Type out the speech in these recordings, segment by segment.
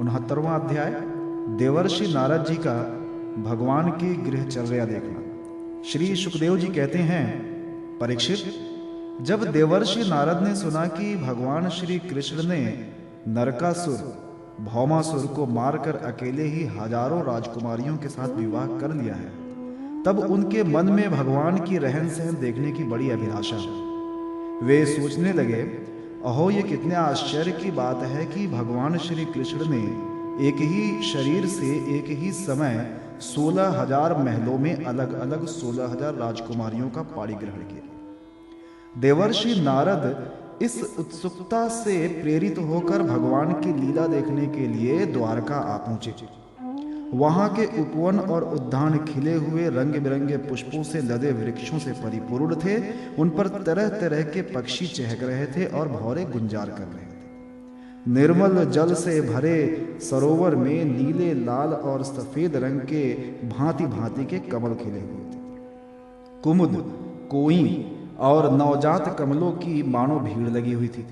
69वां अध्याय देवर्षि नारद जी का भगवान की गृहचर्या देखना। श्री सुखदेव जी कहते हैं, परीक्षित, जब देवर्षि नारद ने सुना कि भगवान श्री कृष्ण ने नरकासुर भौमासुर को मारकर अकेले ही हजारों राजकुमारियों के साथ विवाह कर लिया है, तब उनके मन में भगवान की रहन सहन देखने की बड़ी अभिलाषा है। वे सोचने लगे, अहो, ये कितने आश्चर्य की बात है कि भगवान श्री कृष्ण ने एक ही शरीर से एक ही समय 16,000 महलों में अलग अलग 16,000 राजकुमारियों का पाणिग्रहण किया। देवर्षि नारद इस उत्सुकता से प्रेरित होकर भगवान की लीला देखने के लिए द्वारका आ पहुंचे। वहां के उपवन और उद्यान खिले हुए रंग बिरंगे पुष्पों से लदे वृक्षों से परिपूर्ण थे। उन पर तरह तरह के पक्षी चहक रहे थे और भौरे गुंजार कर रहे थे। निर्मल जल से भरे सरोवर में नीले, लाल और सफेद रंग के भांति भांति के कमल खिले हुए थे। कुमुद, कोई और नवजात कमलों की मानो भीड़ लगी हुई थी।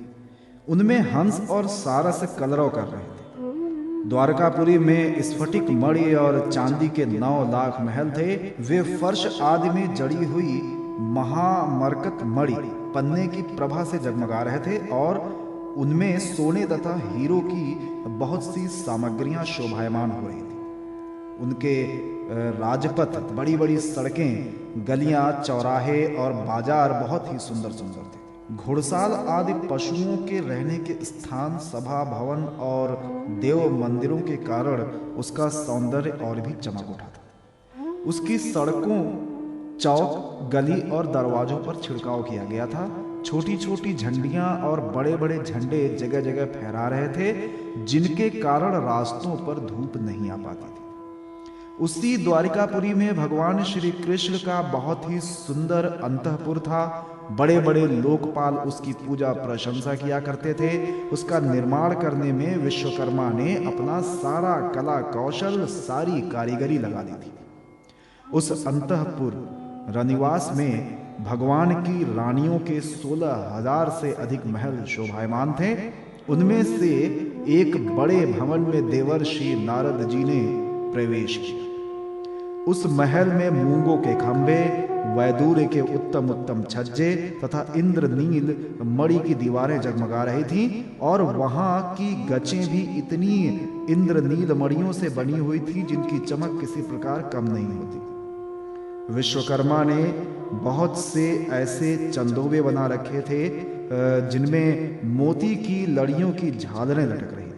उनमें हंस और सारस कलरव कर रहे थे। द्वारकापुरी में स्फटिक मणि और चांदी के 9 लाख महल थे। वे फर्श आदि में जड़ी हुई महामरकत मणि पन्ने की प्रभा से जगमगा रहे थे और उनमें सोने तथा हीरो की बहुत सी सामग्रियां शोभायमान हो रही थी। उनके राजपथ, बड़ी बड़ी सड़कें, गलियां, चौराहे और बाजार बहुत ही सुंदर सुंदर थे। घुड़साल आदि पशुओं के रहने के स्थान, सभा भवन और देव मंदिरों के कारण उसका सौंदर्य और भी चमक उठा था। उसकी सड़कों, चौक, गली और दरवाजों पर छिड़काव किया गया था। छोटी छोटी झंडियां और बड़े बड़े झंडे जगह जगह फहरा रहे थे, जिनके कारण रास्तों पर धूप नहीं आ पाती थी। उसी द्वारिकापुरी में भगवान श्री कृष्ण का बहुत ही सुंदर अंतःपुर था। बड़े बड़े लोकपाल उसकी पूजा प्रशंसा किया करते थे। उसका निर्माण करने में विश्वकर्मा ने अपना सारा कला कौशल, सारी कारीगरी लगा दी थी। उस अंतःपुर रनिवास में भगवान की रानियों के 16,000 से अधिक महल शोभायमान थे। उनमें से एक बड़े भवन में देवर्षि नारद जी ने प्रवेश किया। उस महल में मूंगों के खंभे, वैदूर्य के उत्तम उत्तम छज्जे तथा इंद्रनील मणि की दीवारें जगमगा रही थीं और वहां की गचें भी इतनी इंद्रनील मणियों से बनी हुई थी जिनकी चमक किसी प्रकार कम नहीं होती। विश्वकर्मा ने बहुत से ऐसे चंदोबे बना रखे थे जिनमें मोती की लड़ियों की झालरें लटक रही थी।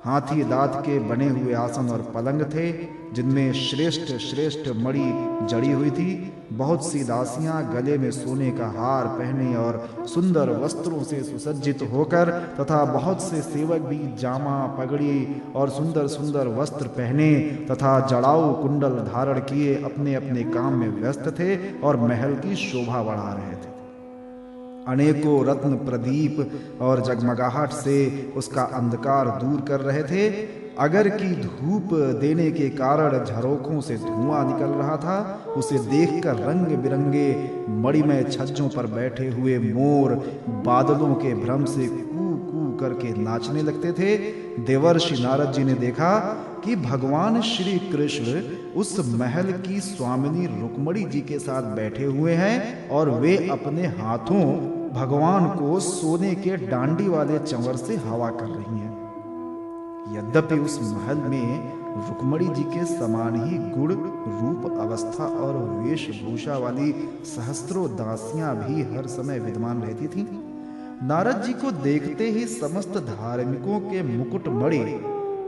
हाथी दांत के बने हुए आसन और पलंग थे जिनमें श्रेष्ठ श्रेष्ठ मणि जड़ी हुई थी। बहुत सी दासियां गले में सोने का हार पहने और सुंदर वस्त्रों से सुसज्जित होकर तथा बहुत से सेवक भी जामा, पगड़ी और सुंदर सुंदर वस्त्र पहने तथा जड़ाऊ कुंडल धारण किए अपने अपने काम में व्यस्त थे और महल की शोभा बढ़ा रहे थे। अनेकों रत्न प्रदीप और जगमगाहट से उसका अंधकार दूर कर रहे थे। अगर की धूप देने के कारण झरोखों से धुआं निकल रहा था। उसे देखकर रंग बिरंगे मणिमय छज्जों पर बैठे हुए मोर बादलों के भ्रम से कू कू करके नाचने लगते थे। देवर्षि नारद जी ने देखा कि भगवान श्री कृष्ण उस महल की स्वामिनी रुक्मणी जी के साथ बैठे हुए हैं और वे अपने हाथों भगवान को सोने के डांडी वाले चंवर से हवा कर रही हैं। यद्यपि उस महल में रुक्मणी जी के समान ही गुण, रूप, अवस्था और वेशभूषा वाली सहस्त्रों दासियां भी हर समय विद्यमान रहती थीं। नारद जी को देखते ही समस्त धार्मिकों के मुकुट मणि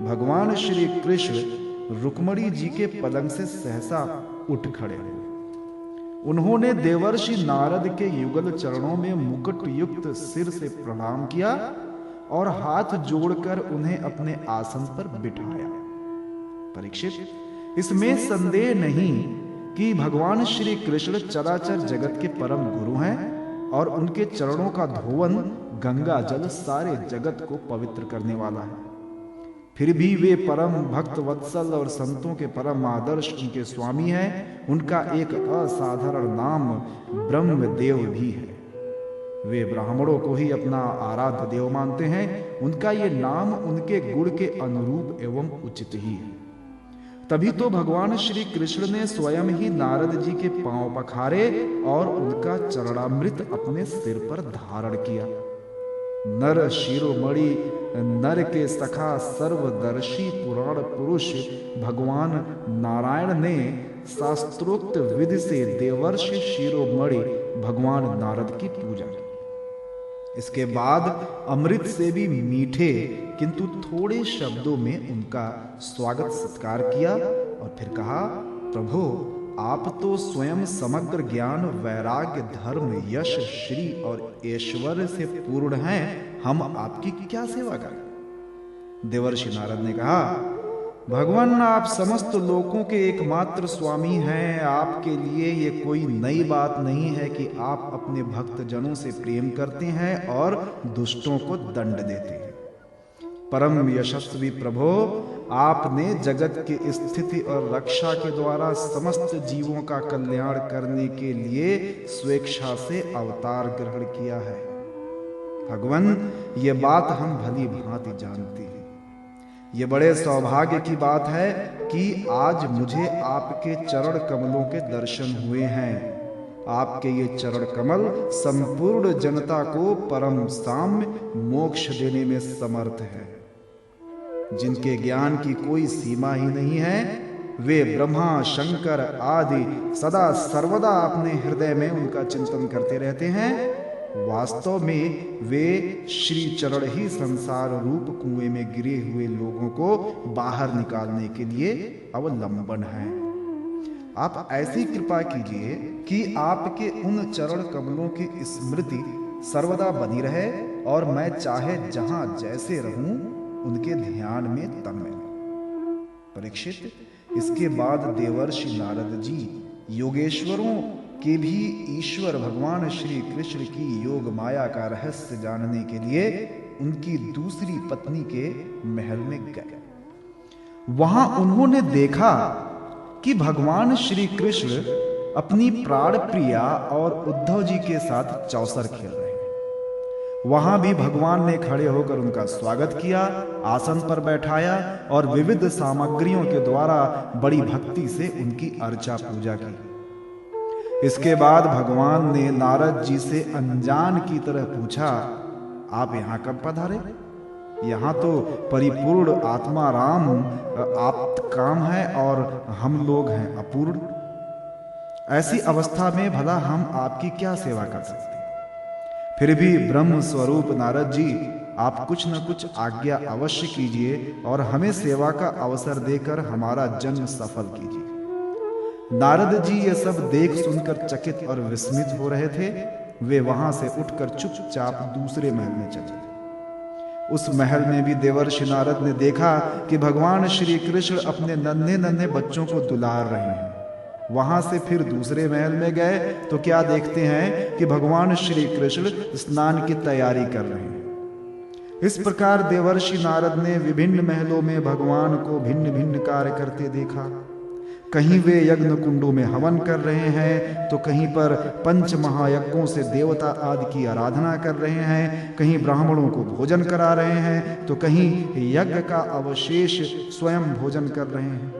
भगवान श्री कृष्ण रुक्मणी जी के पलंग से सहसा उठ खड़े हुए। उन्होंने देवर्षि नारद के युगल चरणों में मुकुट युक्त सिर से प्रणाम किया और हाथ जोड़कर उन्हें अपने आसन पर बिठाया। परीक्षित, इसमें संदेह नहीं कि भगवान श्री कृष्ण चराचर जगत के परम गुरु हैं और उनके चरणों का धोवन गंगा जल सारे जगत को पवित्र करने वाला है। फिर भी वे परम भक्त वत्सल और संतों के परम आदर्श उनके स्वामी हैं। उनका एक असाधारण नाम ब्रह्मदेव भी है। वे ब्राह्मणों को ही अपना आराध्य देव मानते हैं। उनका ये नाम उनके गुण के अनुरूप एवं उचित ही है। तभी तो भगवान श्री कृष्ण ने स्वयं ही नारद जी के पांव पखारे और उनका चरणामृत अपने सिर पर धारण किया। नर शिरोमणि नर के सखा सर्वदर्शी पुराण पुरुष भगवान नारायण ने शास्त्रोक्त विधि से देवर्षि शिरोमणि भगवान नारद की पूजा की। इसके बाद अमृत से भी मीठे किंतु थोड़े शब्दों में उनका स्वागत सत्कार किया और फिर कहा, प्रभु आप तो स्वयं समग्र ज्ञान वैराग्य धर्म यश श्री और ऐश्वर्य से पूर्ण हैं, हम आपकी क्या सेवा करें। देवर्षि नारद ने कहा, भगवान आप समस्त लोकों के एकमात्र स्वामी हैं। आपके लिए ये कोई नई बात नहीं है कि आप अपने भक्त जनों से प्रेम करते हैं और दुष्टों को दंड देते हैं। परम यशस्वी प्रभो, आपने जगत की स्थिति और रक्षा के द्वारा समस्त जीवों का कल्याण करने के लिए स्वेच्छा से अवतार ग्रहण किया है। भगवान, ये बात हम भली भांति जानते हैं। ये बड़े सौभाग्य की बात है कि आज मुझे आपके चरण कमलों के दर्शन हुए हैं। आपके ये चरण कमल संपूर्ण जनता को परम साम्य मोक्ष देने में समर्थ है। जिनके ज्ञान की कोई सीमा ही नहीं है, वे ब्रह्मा शंकर आदि सदा सर्वदा अपने हृदय में उनका चिंतन करते रहते हैं। वास्तव में वे श्री चरण ही संसार रूप कुएं में गिरे हुए लोगों को बाहर निकालने के लिए अवलंबन है। आप ऐसी कृपा कीजिए कि आपके उन चरण कमलों की स्मृति सर्वदा बनी रहे और मैं चाहे जहां जैसे रहूं उनके ध्यान में तन्मय रहूं। परीक्षित, इसके बाद देवर्षि नारद जी योगेश्वरों के भी ईश्वर भगवान श्री कृष्ण की योग माया का रहस्य जानने के लिए उनकी दूसरी पत्नी के महल में गए। वहां उन्होंने देखा कि भगवान श्री कृष्ण अपनी प्राण प्रिया और उद्धव जी के साथ चौसर खेल रहे हैं। वहां भी भगवान ने खड़े होकर उनका स्वागत किया, आसन पर बैठाया और विविध सामग्रियों के द्वारा बड़ी भक्ति से उनकी अर्चा पूजा की। इसके बाद भगवान ने नारद जी से अनजान की तरह पूछा, आप यहां कब पधारे? यहां तो परिपूर्ण आत्मा राम आप काम है और हम लोग हैं अपूर्ण। ऐसी अवस्था में भला हम आपकी क्या सेवा कर सकते हैं? फिर भी ब्रह्म स्वरूप नारद जी, आप कुछ न कुछ आज्ञा अवश्य कीजिए और हमें सेवा का अवसर देकर हमारा जन्म सफल कीजिए। नारद जी ये सब देख सुनकर चकित और विस्मित हो रहे थे। वे वहां से उठकर चुपचाप दूसरे महल में चले गए। उस महल में भी देवर्षि नारद ने देखा कि भगवान श्री कृष्ण अपने नन्हे नन्हे बच्चों को दुलार रहे हैं। वहां से फिर दूसरे महल में गए तो क्या देखते हैं कि भगवान श्री कृष्ण स्नान की तैयारी कर रहे हैं। इस प्रकार देवर्षि नारद ने विभिन्न महलों में भगवान को भिन्न भिन्न कार्य करते देखा। कहीं वे यज्ञ कुंडों में हवन कर रहे हैं तो कहीं पर पंच महायज्ञों से देवता आदि की आराधना कर रहे हैं, कहीं ब्राह्मणों को भोजन करा रहे हैं तो कहीं यज्ञ का अवशेष स्वयं भोजन कर रहे हैं,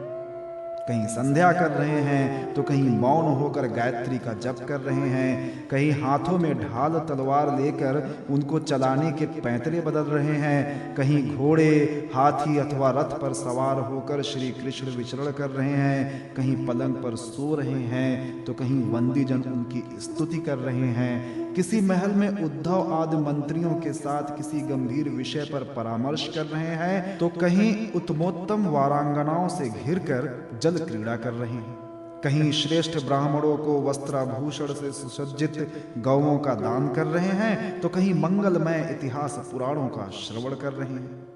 कहीं संध्या कर रहे हैं तो कहीं मौन होकर गायत्री का जप कर रहे हैं, कहीं हाथों में ढाल तलवार लेकर उनको चलाने के पैंतरे बदल रहे हैं, कहीं घोड़े हाथी अथवा रथ पर सवार होकर श्री कृष्ण विचरण कर रहे हैं, कहीं पलंग पर सो रहे हैं तो कहीं वंदीजन उनकी स्तुति कर रहे हैं। किसी महल में उद्धव आदि मंत्रियों के साथ किसी गंभीर विषय पर परामर्श कर रहे हैं तो कहीं उत्तमोत्तम वारांगनाओं से घिरकर जल क्रीड़ा कर रहे हैं, कहीं श्रेष्ठ ब्राह्मणों को वस्त्राभूषण से सुसज्जित गौओं का दान कर रहे हैं तो कहीं मंगलमय इतिहास पुराणों का श्रवण कर रहे हैं,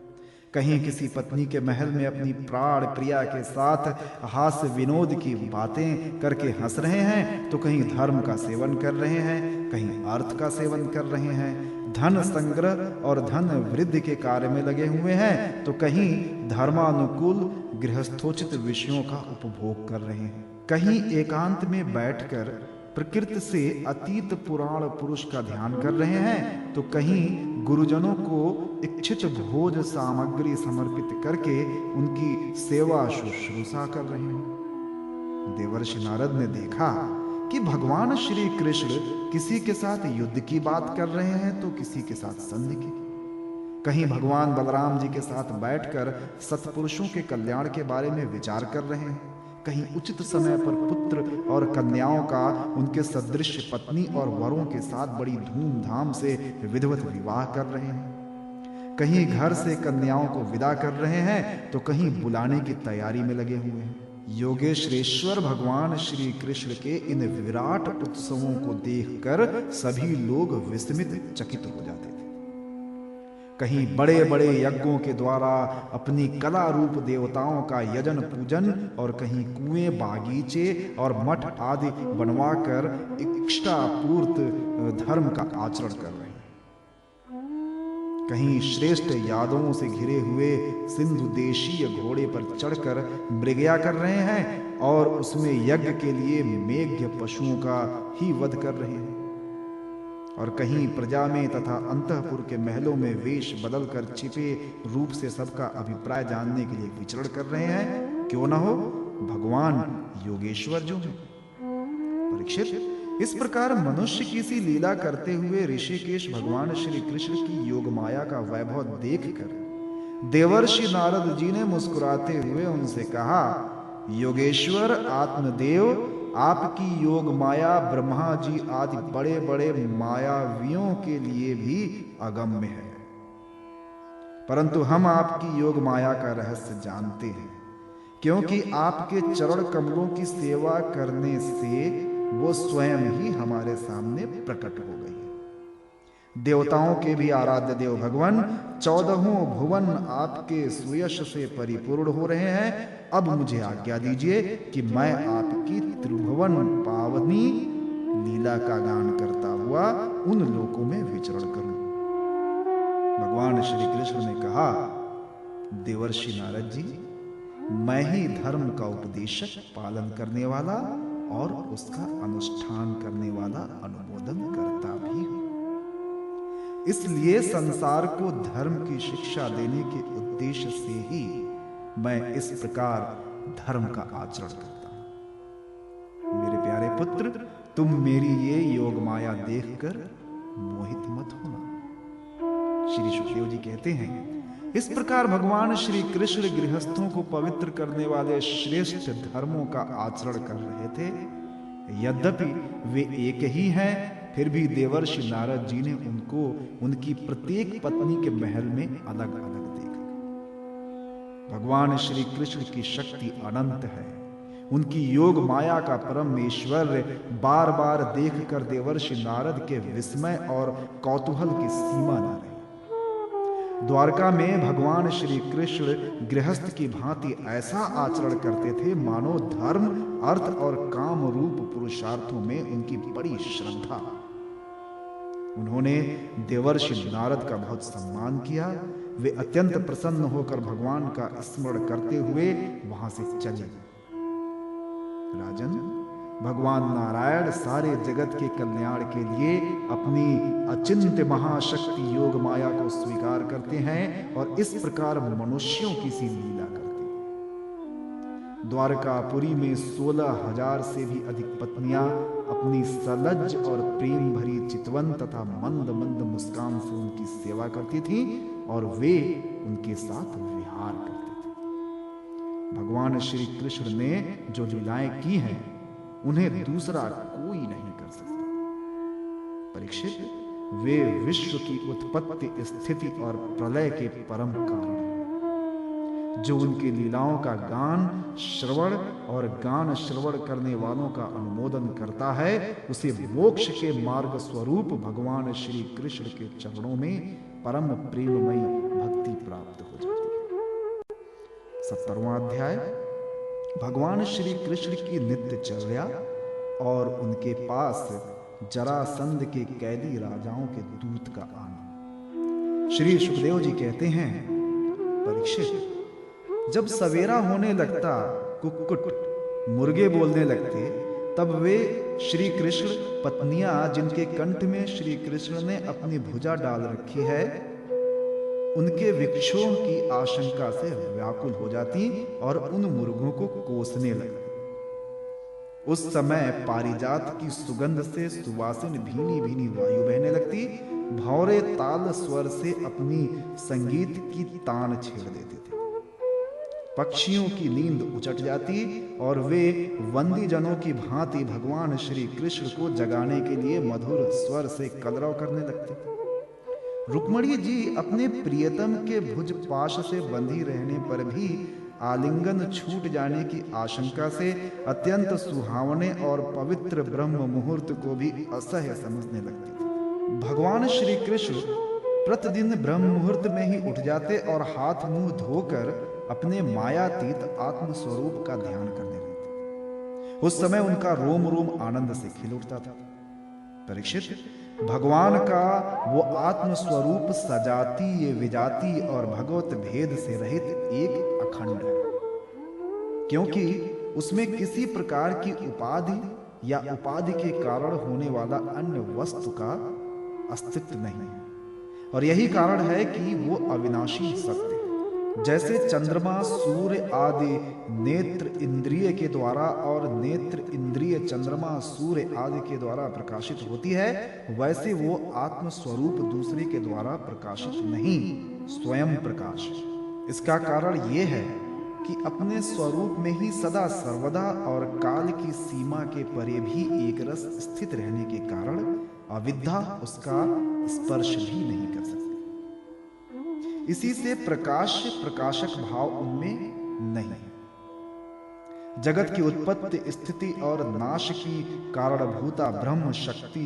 कहीं किसी पत्नी के महल में अपनी प्राण प्रिया के साथ हास्य विनोद की बातें करके हंस रहे हैं तो कहीं धर्म का सेवन कर रहे हैं, कहीं अर्थ का सेवन कर रहे हैं, धन संग्रह और धन वृद्धि के कार्य में लगे हुए हैं तो कहीं धर्मानुकूल गृहस्थोचित विषयों का उपभोग कर रहे हैं, कहीं एकांत में बैठकर प्रकृति से अतीत पुराण पुरुष का ध्यान कर रहे हैं, तो कहीं गुरुजनों को इच्छित भोज सामग्री समर्पित करके उनकी सेवा शुश्रूषा कर रहे हैं। देवर्षि नारद ने देखा कि भगवान श्री कृष्ण किसी के साथ युद्ध की बात कर रहे हैं तो किसी के साथ संधि की। कहीं भगवान बलराम जी के साथ बैठकर सत्पुरुषों के कल्याण के बारे में विचार कर रहे हैं, कहीं उचित समय पर पुत्र और कन्याओं का उनके सदृश पत्नी और वरों के साथ बड़ी धूमधाम से विधिवत विवाह कर रहे हैं, कहीं घर से कन्याओं को विदा कर रहे हैं तो कहीं बुलाने की तैयारी में लगे हुए हैं। योगेश्वरेश्वर भगवान श्री कृष्ण के इन विराट उत्सवों को देखकर सभी लोग विस्मित चकित हो जाते थे। कहीं बड़े बड़े यज्ञों के द्वारा अपनी कला रूप देवताओं का यजन पूजन और कहीं कुएं, बागीचे और मठ आदि बनवाकर इष्टापूर्त धर्म का आचरण कर रहे हैं। कहीं श्रेष्ठ यादवों से घिरे हुए सिंधु देशीय घोड़े पर चढ़कर मृगया कर रहे हैं और उसमें यज्ञ के लिए मेघ्य पशुओं का ही वध कर रहे हैं। और कहीं प्रजा में तथा अंतःपुर के महलों में वेश बदलकर छिपे रूप से सबका अभिप्राय जानने के लिए विचरण कर रहे हैं। क्यों न हो, भगवान योगेश्वर जो है। परीक्षित, इस प्रकार मनुष्य की सी लीला करते हुए ऋषिकेश भगवान श्री कृष्ण की योग माया का वैभव देखकर देवर्षि नारद जी ने मुस्कुराते हुए उनसे कहा, योगेश्वर आत्मदेव, आपकी योग माया ब्रह्मा जी आदि बड़े बड़े मायावियों के लिए भी अगम्य है, परंतु हम आपकी योग माया का रहस्य जानते हैं, क्योंकि आपके चरण कमलों की सेवा करने से वो स्वयं ही हमारे सामने प्रकट हो गई है। देवताओं के भी आराध्य देव भगवान 14 भुवन आपके सुयश से परिपूर्ण हो रहे हैं। अब मुझे आज्ञा दीजिए कि मैं आपकी त्रिभुवन पावनी लीला का गान करता हुआ उन लोकों में विचरण करूं। भगवान श्री कृष्ण ने कहा, देवर्षि नारद जी, मैं ही धर्म का उपदेशक, पालन करने वाला और उसका अनुष्ठान करने वाला अनुमोदन करता भी हूं। इसलिए संसार को धर्म की शिक्षा देने के उद्देश्य से ही मैं इस प्रकार धर्म का आचरण करता हूं। मेरे प्यारे पुत्र, तुम मेरी ये योग माया देखकर मोहित मत होना। श्री सुखदेव जी कहते हैं, इस प्रकार भगवान श्री कृष्ण गृहस्थों को पवित्र करने वाले श्रेष्ठ धर्मों का आचरण कर रहे थे। यद्यपि वे एक ही हैं, फिर भी देवर्षि नारद जी ने उनको उनकी प्रत्येक पत्नी के महल में अलग अलग देखा। भगवान श्री कृष्ण की शक्ति अनंत है। उनकी योग माया का परम ऐश्वर्य बार बार देखकर देवर्षि नारद के विस्मय और कौतूहल की सीमा न रही। द्वारका में भगवान श्री कृष्ण गृहस्थ की भांति ऐसा आचरण करते थे मानो धर्म, अर्थ और काम रूप पुरुषार्थों में उनकी बड़ी श्रद्धा। उन्होंने देवर्षि नारद का बहुत सम्मान किया। वे अत्यंत प्रसन्न होकर भगवान का स्मरण करते हुए वहां से चले। राजन, भगवान नारायण सारे जगत के कल्याण के लिए अपनी अचिंत्य महाशक्ति योग माया को स्वीकार करते हैं और इस प्रकार मनुष्यों की सी लीला करते हैं। द्वारकापुरी में 16,000 से भी अधिक पत्नियां अपनी सलज्ज और प्रेम भरी चितवन तथा मंद मंद मुस्कान से उनकी सेवा करती थीं और वे उनके साथ विहार करते थे। भगवान श्री कृष्ण ने जो लीलाएं की हैं, उन्हें दूसरा कोई नहीं कर सकता। परीक्षित, वे विश्व की उत्पत्ति, स्थिति और प्रलय के परम कारण हैं। जो उनकी लीलाओं का गान श्रवण और गान श्रवण करने वालों का अनुमोदन करता है, उसे मोक्ष के मार्ग स्वरूप भगवान श्री कृष्ण के चरणों में परम प्रेममयी भक्ति प्राप्त हो जाती है। 17वां अध्याय, भगवान श्री कृष्ण की नित्यचर्या और उनके पास जरासंध के कैदी राजाओं के दूत का आना। श्री सुखदेव जी कहते हैं, परीक्षित, जब सवेरा होने लगता, कुक्कुट मुर्गे बोलने लगते, तब वे श्री कृष्ण पत्नियां जिनके कंठ में श्री कृष्ण ने अपनी भुजा डाल रखी है, उनके विक्षोभ की आशंका से व्याकुल हो जाती और उन मुर्गों को कोसने लगती। उस समय पारिजात की सुगंध से सुवासिन भीनी भीनी वायु बहने लगती, भौरे ताल स्वर से अपनी संगीत की तान छेड़ देते थे। पक्षियों की नींद उचट जाती और वे वंदी जनों की भांति भगवान श्री कृष्ण को जगाने के लिए मधुर स्वर से कलरव करने लगते। रुक्मणी जी अपने प्रियतम के भुज पाश से बंधी रहने पर भी आलिंगन छूट जाने की आशंका से अत्यंत सुहावने और पवित्र ब्रह्म मुहूर्त को भी असह्य समझने लगती थी। भगवान श्री कृष्ण प्रतिदिन ब्रह्म मुहूर्त में ही उठ जाते और हाथ मुंह धोकर अपने मायातीत आत्म स्वरूप का ध्यान करने लगते। उस समय उनका रोम रोम आनंद से खिल उठता था। परीक्षित, भगवान का वो आत्म स्वरूप सजातीय विजातीय और भगवत भेद से रहित एक अखंड है, क्योंकि उसमें किसी प्रकार की उपाधि या उपाधि के कारण होने वाला अन्य वस्तु का अस्तित्व नहीं है। और यही कारण है कि वो अविनाशी सत्य है। जैसे चंद्रमा सूर्य आदि नेत्र इंद्रिय के द्वारा और नेत्र इंद्रिय चंद्रमा सूर्य आदि के द्वारा प्रकाशित होती है, वैसे वो आत्म स्वरूप दूसरे के द्वारा प्रकाशित नहीं, स्वयं प्रकाश। इसका कारण ये है कि अपने स्वरूप में ही सदा सर्वदा और काल की सीमा के परे भी एक रस स्थित रहने के कारण अविद्या उसका स्पर्श भी नहीं कर सकती। इसी से प्रकाशक भाव उनमें नहीं है। जगत की उत्पत्ति स्थिति और नाश की कारणभूता ब्रह्म शक्ति,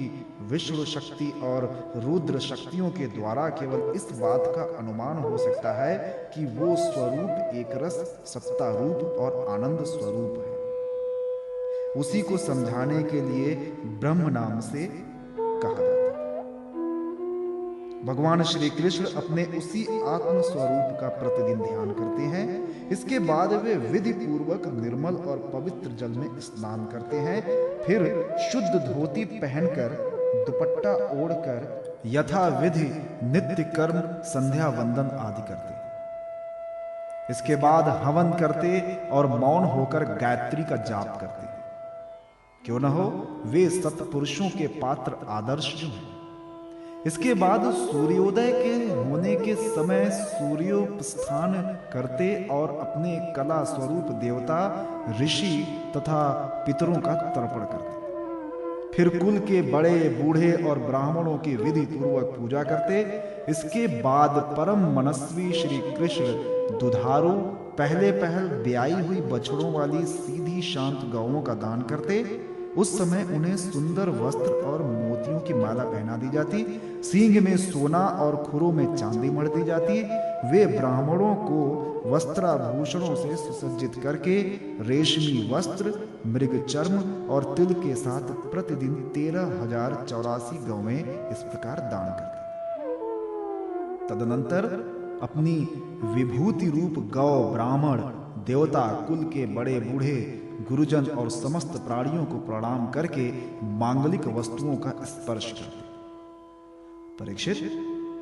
विष्णु शक्ति और रुद्र शक्तियों के द्वारा केवल इस बात का अनुमान हो सकता है कि वो स्वरूप एक रस सत्ता रूप और आनंद स्वरूप है। उसी को समझाने के लिए ब्रह्म नाम से कहा जाता है। भगवान श्री कृष्ण अपने उसी आत्म स्वरूप का प्रतिदिन ध्यान करते हैं। इसके बाद वे विधि पूर्वक निर्मल और पवित्र जल में स्नान करते हैं। फिर शुद्ध धोती पहनकर दुपट्टा ओढ़कर यथा विधि नित्य कर्म संध्या वंदन आदि करते। इसके बाद हवन करते और मौन होकर गायत्री का जाप करते। क्यों न हो, वे सत्पुरुषों के पात्र आदर्श जो हैं। इसके बाद सूर्योदय के होने के समय सूर्योपस्थान करते और अपने कला स्वरूप देवता, ऋषि तथा पितरों का तर्पण करते। फिर कुल के बड़े बूढ़े और ब्राह्मणों की विधि पूर्वक पूजा करते। इसके बाद परम मनस्वी श्री कृष्ण दुधारू पहले ब्याई हुई बछड़ों वाली सीधी शांत गौओं का दान करते। उस समय उन्हें सुंदर वस्त्र और मोतियों की माला पहना दी जाती, सींग में सोना और खुरों में चांदी मढ़ दी जाती। वे ब्राह्मणों को वस्त्राभूषणों से सुसज्जित करके रेशमी वस्त्र, मृग चर्म और तिल के साथ प्रतिदिन 13,084 गौएं इस प्रकार दान करते। तदनंतर अपनी विभूति रूप गौ ब्राह्मण, देवता, कुल के बड़े बूढ़े, गुरुजन और समस्त प्राणियों को प्रणाम करके मांगलिक वस्तुओं का स्पर्श करते। परीक्षित,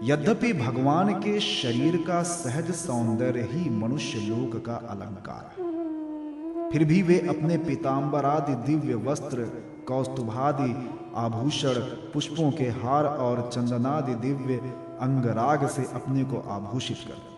यद्यपि भगवान के शरीर का सहज सौंदर्य ही मनुष्य लोक का अलंकार है, फिर भी वे अपने पीतांबर आदि दिव्य वस्त्र, कौस्तुभादि आभूषण, पुष्पों के हार और चंदनादि दिव्य अंगराग से अपने को आभूषित करते।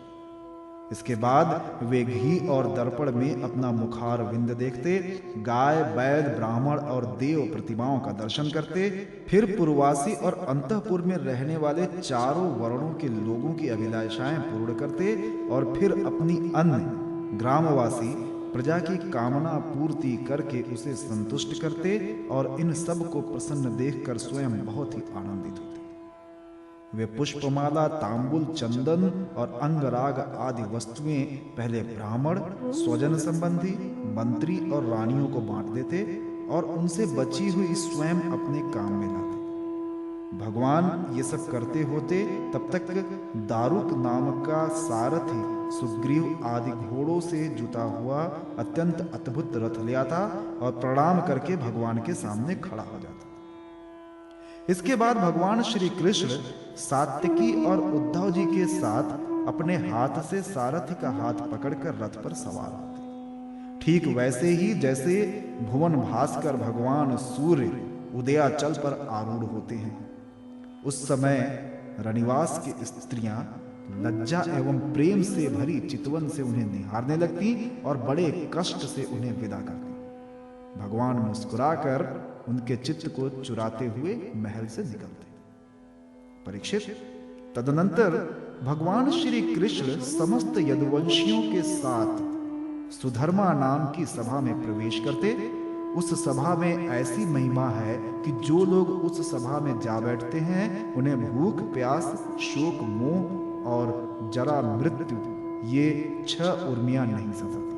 इसके बाद वे घी और दर्पण में अपना मुखार विंद देखते, गाय, बैल, ब्राह्मण और देव प्रतिमाओं का दर्शन करते। फिर पूर्ववासी और अंतःपुर में रहने वाले चारों वर्णों के लोगों की अभिलाषाएं पूर्ण करते और फिर अपनी अन्य ग्रामवासी प्रजा की कामना पूर्ति करके उसे संतुष्ट करते और इन सब को प्रसन्न देखकर स्वयं बहुत ही आनंदित होते। वे पुष्पमाला, तांबुल, चंदन और अंगराग आदि वस्तुएं पहले ब्राह्मण, स्वजन संबंधी, मंत्री और रानियों को बांट देते और उनसे बची हुई स्वयं अपने काम में लाते। भगवान ये सब करते होते तब तक दारुक नाम का सारथी सुग्रीव आदि घोड़ों से जुता हुआ अत्यंत अद्भुत रथ ले आता और प्रणाम करके भगवान के सामने खड़ा हो जाता। इसके बाद भगवान श्री कृष्ण सात्यकी और उद्धव जी के साथ अपने हाथ से सारथी का हाथ पकड़कर रथ पर सवार होते। ठीक वैसे ही जैसे भुवन भास्कर भगवान सूर्य उदयाचल पर आरूढ़ होते हैं। उस समय रनिवास की स्त्रियां लज्जा एवं प्रेम से भरी चितवन से उन्हें निहारने लगती और बड़े कष्ट से उन्हें विदा करती। भगवान मुस्कुराकर उनके चित्त को चुराते हुए महल से निकलते। परीक्षित, तदनंतर भगवान श्री कृष्ण समस्त यदुवंशियों के साथ सुधर्मा नाम की सभा में प्रवेश करते। उस सभा में ऐसी महिमा है कि जो लोग उस सभा में जा बैठते हैं उन्हें भूख, प्यास, शोक, मोह और जरा मृत्यु ये 6 उर्मियां नहीं सताती।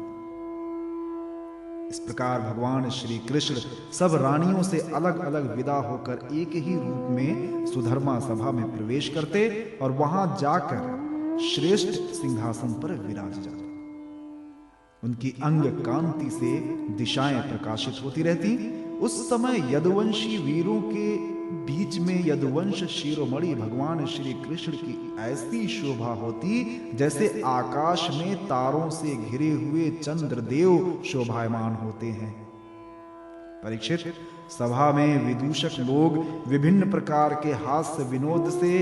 इस प्रकार भगवान श्री कृष्ण सब रानियों से अलग अलग विदा होकर एक ही रूप में सुधर्मा सभा में प्रवेश करते और वहां जाकर श्रेष्ठ सिंहासन पर विराज जाते। उनकी अंग कांति से दिशाएं प्रकाशित होती रहती। उस समय यदुवंशी वीरों के बीच में यदुवंश शिरोमणि भगवान श्री कृष्ण की ऐसी शोभा होती जैसे आकाश में तारों से घिरे हुए चंद्रदेव शोभायमान होते हैं। परीक्षित, सभा में विदूषक लोग विभिन्न प्रकार के हास्य विनोद से,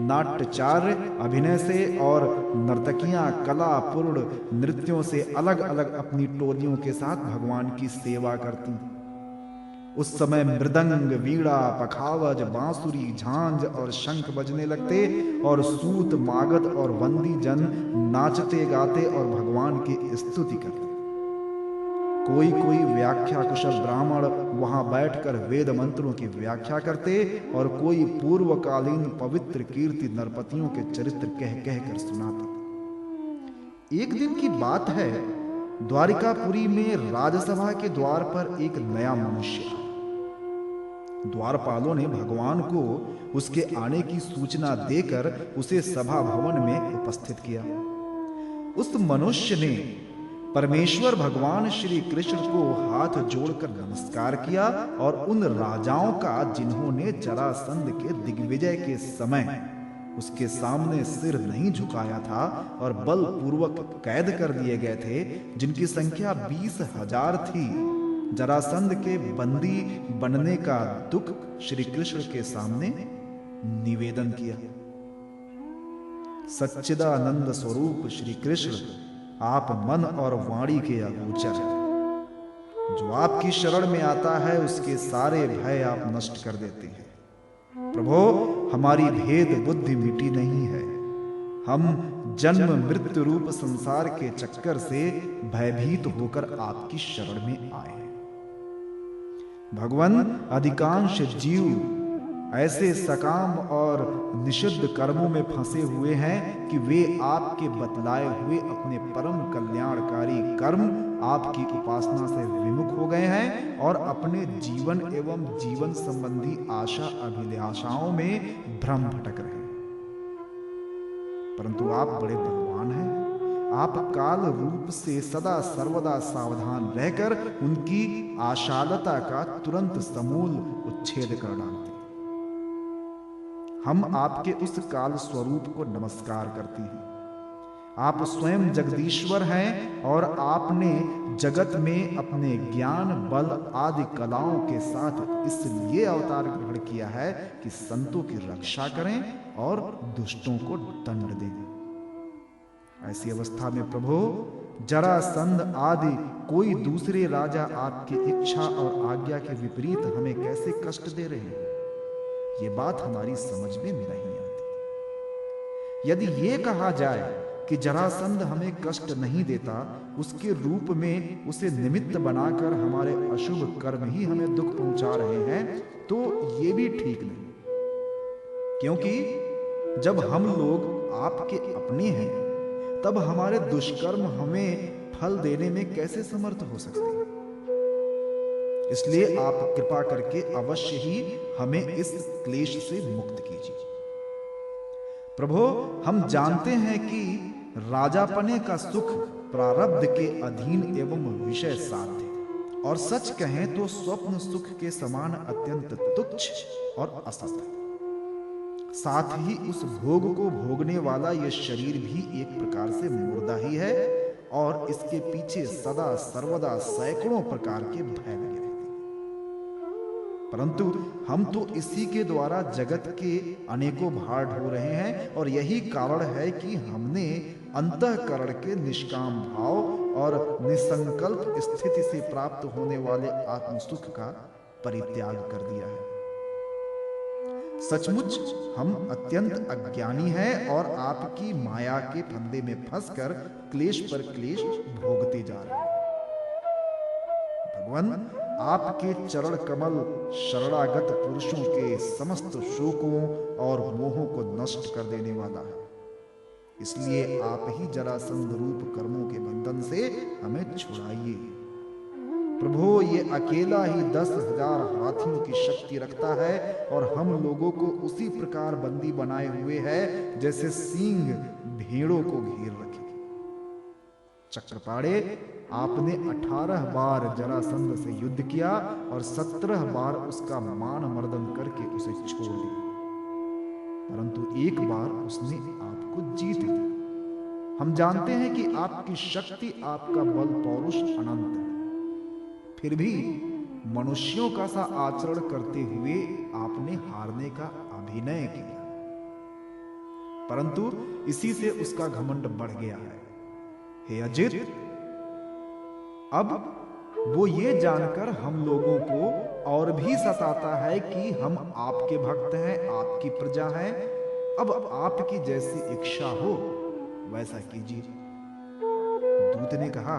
नाट्यचार्य अभिनय से और नर्तकियां कला पूर्ण नृत्यों से अलग अलग अपनी टोलियों के साथ भगवान की सेवा करती। उस समय मृदंग, वीणा, पखावज, बांसुरी, झांझ और शंख बजने लगते और सूत, मागध और वंदी जन नाचते गाते और भगवान की स्तुति करते। कोई कोई व्याख्या कुशल ब्राह्मण वहां बैठकर वेद मंत्रों की व्याख्या करते और कोई पूर्वकालीन पवित्र कीर्ति नरपतियों के चरित्र कह कह कर सुनाते। एक दिन की बात है, द्वारिकापुरी में राजसभा के द्वार पर एक नया मनुष्य आया। द्वारपालों ने भगवान को उसके आने की सूचना देकर उसे सभा भवन में उपस्थित किया। उस मनुष्य ने परमेश्वर भगवान श्री कृष्ण को हाथ जोड़कर नमस्कार किया और उन राजाओं का जिन्होंने जरासंध के दिग्विजय के समय उसके सामने सिर नहीं झुकाया था और बलपूर्वक कैद कर दिए गए थे, जिनकी संख्या 20,000 थी, जरासंध के बंदी बनने का दुख श्री कृष्ण के सामने निवेदन किया। सच्चिदानंद स्वरूप श्री कृष्ण, आप मन और वाणी के अगोचर हैं। जो आपकी शरण में आता है उसके सारे भय आप नष्ट कर देते हैं। प्रभो, हमारी भेद बुद्धि मिटी नहीं है। हम जन्म मृत्यु रूप संसार के चक्कर से भयभीत होकर आपकी शरण में आए हैं। भगवान, अधिकांश जीव ऐसे सकाम और निषिद्ध कर्मों में फंसे हुए हैं कि वे आपके बतलाए हुए अपने परम कल्याणकारी कर्म आपकी उपासना से विमुख हो गए हैं और अपने जीवन एवं जीवन संबंधी आशा अभिलाषाओं में भ्रम भटक रहे हैं। परंतु आप बड़े बलवान हैं। आप काल रूप से सदा सर्वदा सावधान रहकर उनकी आशालता का तुरंत समूल उच्छेद कर डालते। हम आपके उस काल स्वरूप को नमस्कार करते हैं। आप स्वयं जगदीश्वर हैं और आपने जगत में अपने ज्ञान, बल आदि कलाओं के साथ इसलिए अवतार ग्रहण किया है कि संतों की रक्षा करें और दुष्टों को दंड दें। ऐसी अवस्था में प्रभु, जरासंध आदि कोई दूसरे राजा आपकी इच्छा और आज्ञा के विपरीत हमें कैसे कष्ट दे रहे हैं, ये बात हमारी समझ में नहीं आती। यदि ये कहा जाए कि जरासंध हमें कष्ट नहीं देता, उसके रूप में उसे निमित्त बनाकर हमारे अशुभ कर्म ही हमें दुख पहुंचा रहे हैं, तो ये भी ठीक नहीं। क्योंकि जब हम लोग आपके अपने हैं, तब हमारे दुष्कर्म हमें फल देने में कैसे समर्थ हो सकते हैं। इसलिए आप कृपा करके अवश्य ही हमें इस क्लेश से मुक्त कीजिए। प्रभो, हम जानते हैं कि राजापने का सुख प्रारब्ध के अधीन एवं विषय साध्य, और सच कहें तो स्वप्न सुख के समान अत्यंत तुच्छ और असत। साथ ही उस भोग को भोगने वाला यह शरीर भी एक प्रकार से मुर्दा ही है, और इसके पीछे सदा सर्वदा सैकड़ों प्रकार के भय लगे रहते हैं। परंतु हम तो इसी के द्वारा जगत के अनेकों भार ढो रहे हैं, और यही कारण है कि हमने अंतःकरण के निष्काम भाव और निसंकल्प स्थिति से प्राप्त होने वाले आत्मसुख का परित्याग कर दिया है। सचमुच हम अत्यंत अज्ञानी हैं और आपकी माया के फंदे में फंसकर क्लेश पर क्लेश भोगते जा रहे हैं। भगवान, आपके चरण कमल शरणागत पुरुषों के समस्त शोकों और मोहों को नष्ट कर देने वाला है, इसलिए आप ही जरासंध रूप कर्मों के बंधन से हमें छुड़ाइए। प्रभु, ये अकेला ही 10,000 हाथियों की शक्ति रखता है, और हम लोगों को उसी प्रकार बंदी बनाए हुए है जैसे सींग भेड़ों को घेर रखे। चक्रपाणे, आपने 18 बार जरासंध से युद्ध किया और 17 बार उसका मान मर्दन करके उसे छोड़ दिया, परंतु एक बार उसने आपको जीत लिया। हम जानते हैं कि आपकी शक्ति, आपका बल पौरुष अनंत है, फिर भी मनुष्यों का सा आचरण करते हुए आपने हारने का अभिनय किया, परंतु इसी से उसका घमंड बढ़ गया है। हे अजित, अब वो ये जानकर हम लोगों को और भी सताता है कि हम आपके भक्त हैं, आपकी प्रजा हैं। अब आपकी जैसी इच्छा हो वैसा कीजिए। दूत ने कहा,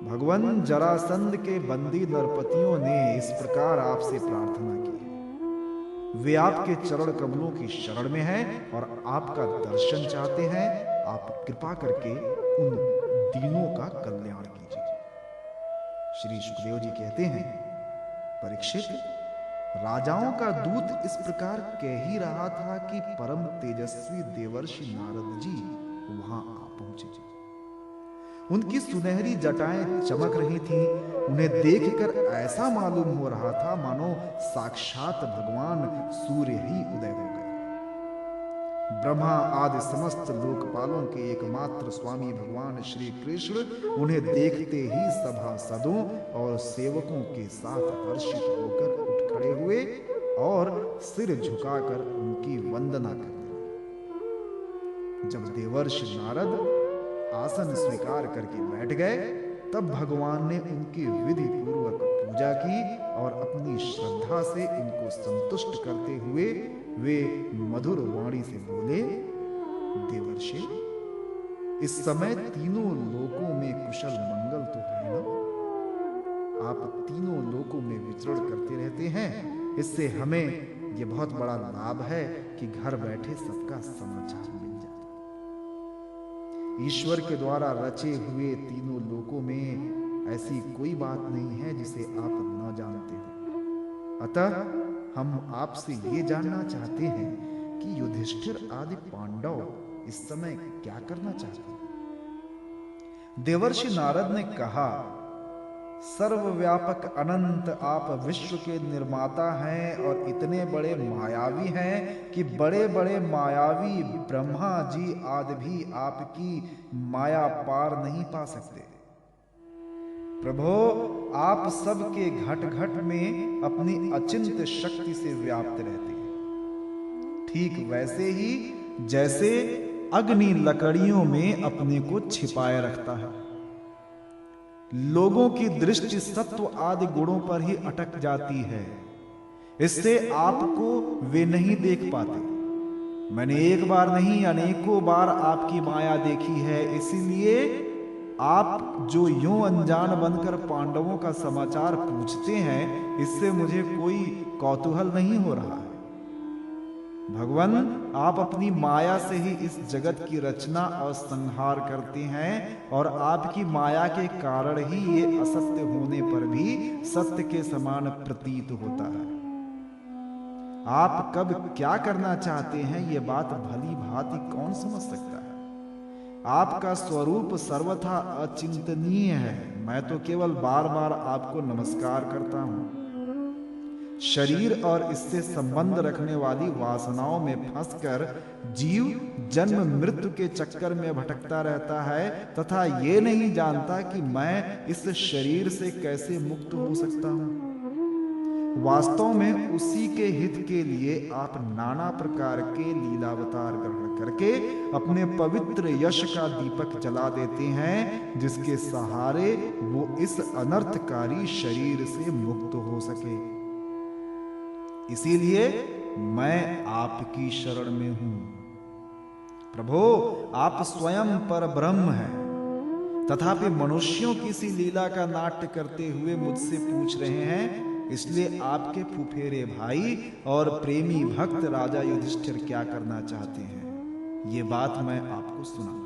भगवान, जरासंध के बंदी नरपतियों ने इस प्रकार आपसे प्रार्थना की है। वे आपके चरण कमलों की शरण में हैं और आपका दर्शन चाहते हैं। आप कृपा करके उन दीनों का कल्याण कीजिए। श्री सुखदेव जी कहते हैं, परीक्षित, राजाओं का दूत इस प्रकार कह ही रहा था कि परम तेजस्वी देवर्षि नारद जी वहां आ पहुंचे। उनकी सुनहरी जटाएं चमक रही थीं। उन्हें देखकर ऐसा मालूम हो रहा था मानो साक्षात भगवान सूर्य ही उदय हो गए। ब्रह्मा आदि समस्त लोकपालों के एकमात्र स्वामी भगवान श्री कृष्ण उन्हें देखते ही सभासदों और सेवकों के साथ हर्षित होकर उठ खड़े हुए और सिर झुकाकर उनकी वंदना करते। जब देवर्षि नारद आसन स्वीकार करके बैठ गए, तब भगवान ने उनकी विधि पूर्वक पूजा की और अपनी श्रद्धा से उनको संतुष्ट करते हुए वे मधुर वाणी से बोले, देवर्षि, इस समय तीनों लोकों में कुशल मंगल तो है ना? आप तीनों लोकों में विचरण करते रहते हैं, इससे हमें यह बहुत बड़ा लाभ है कि घर बैठे सबका समाचार मिल जाता। ईश्वर के द्वारा रचे हुए तीनों लोकों में ऐसी कोई बात नहीं है जिसे आप न जानते हो। अतः हम आपसे ये जानना चाहते हैं कि युधिष्ठिर आदि पांडव इस समय क्या करना चाहते हैं? देवर्षि नारद ने कहा, सर्वव्यापक अनंत आप विश्व के निर्माता हैं और इतने बड़े मायावी हैं कि बड़े बड़े मायावी ब्रह्मा जी आदि भी आपकी माया पार नहीं पा सकते। प्रभो, आप सबके घट घट में अपनी अचिंत शक्ति से व्याप्त रहते हैं, ठीक वैसे ही जैसे अग्नि लकड़ियों में अपने को छिपाए रखता है। लोगों की दृष्टि सत्व आदि गुणों पर ही अटक जाती है, इससे आपको वे नहीं देख पाते। मैंने एक बार नहीं अनेकों बार आपकी माया देखी है, इसीलिए आप जो यूं अनजान बनकर पांडवों का समाचार पूछते हैं, इससे मुझे कोई कौतूहल नहीं हो रहा है। भगवान, आप अपनी माया से ही इस जगत की रचना और संहार करते हैं और आपकी माया के कारण ही ये असत्य होने पर भी सत्य के समान प्रतीत होता है। आप कब क्या करना चाहते हैं ये बात भली भांति कौन समझ सकता है। आपका स्वरूप सर्वथा अचिंतनीय है। मैं तो केवल बार बार आपको नमस्कार करता हूं। शरीर और इससे संबंध रखने वाली वासनाओं में फंसकर जीव जन्म मृत्यु के चक्कर में भटकता रहता है तथा ये नहीं जानता कि मैं इस शरीर से कैसे मुक्त हो सकता हूं। वास्तव में उसी के हित के लिए आप नाना प्रकार के लीलावतार ग्रहण करके अपने पवित्र यश का दीपक जला देते हैं, जिसके सहारे वो इस अनर्थकारी शरीर से मुक्त हो सके। इसीलिए मैं आपकी शरण में हूं। प्रभो, आप स्वयं पर ब्रह्म हैं, तथापि मनुष्यों की सी लीला का नाट्य करते हुए मुझसे पूछ रहे हैं। इसलिए आपके फुफेरे भाई और प्रेमी भक्त राजा युधिष्ठिर क्या करना चाहते हैं, ये बात मैं आपको सुनाता।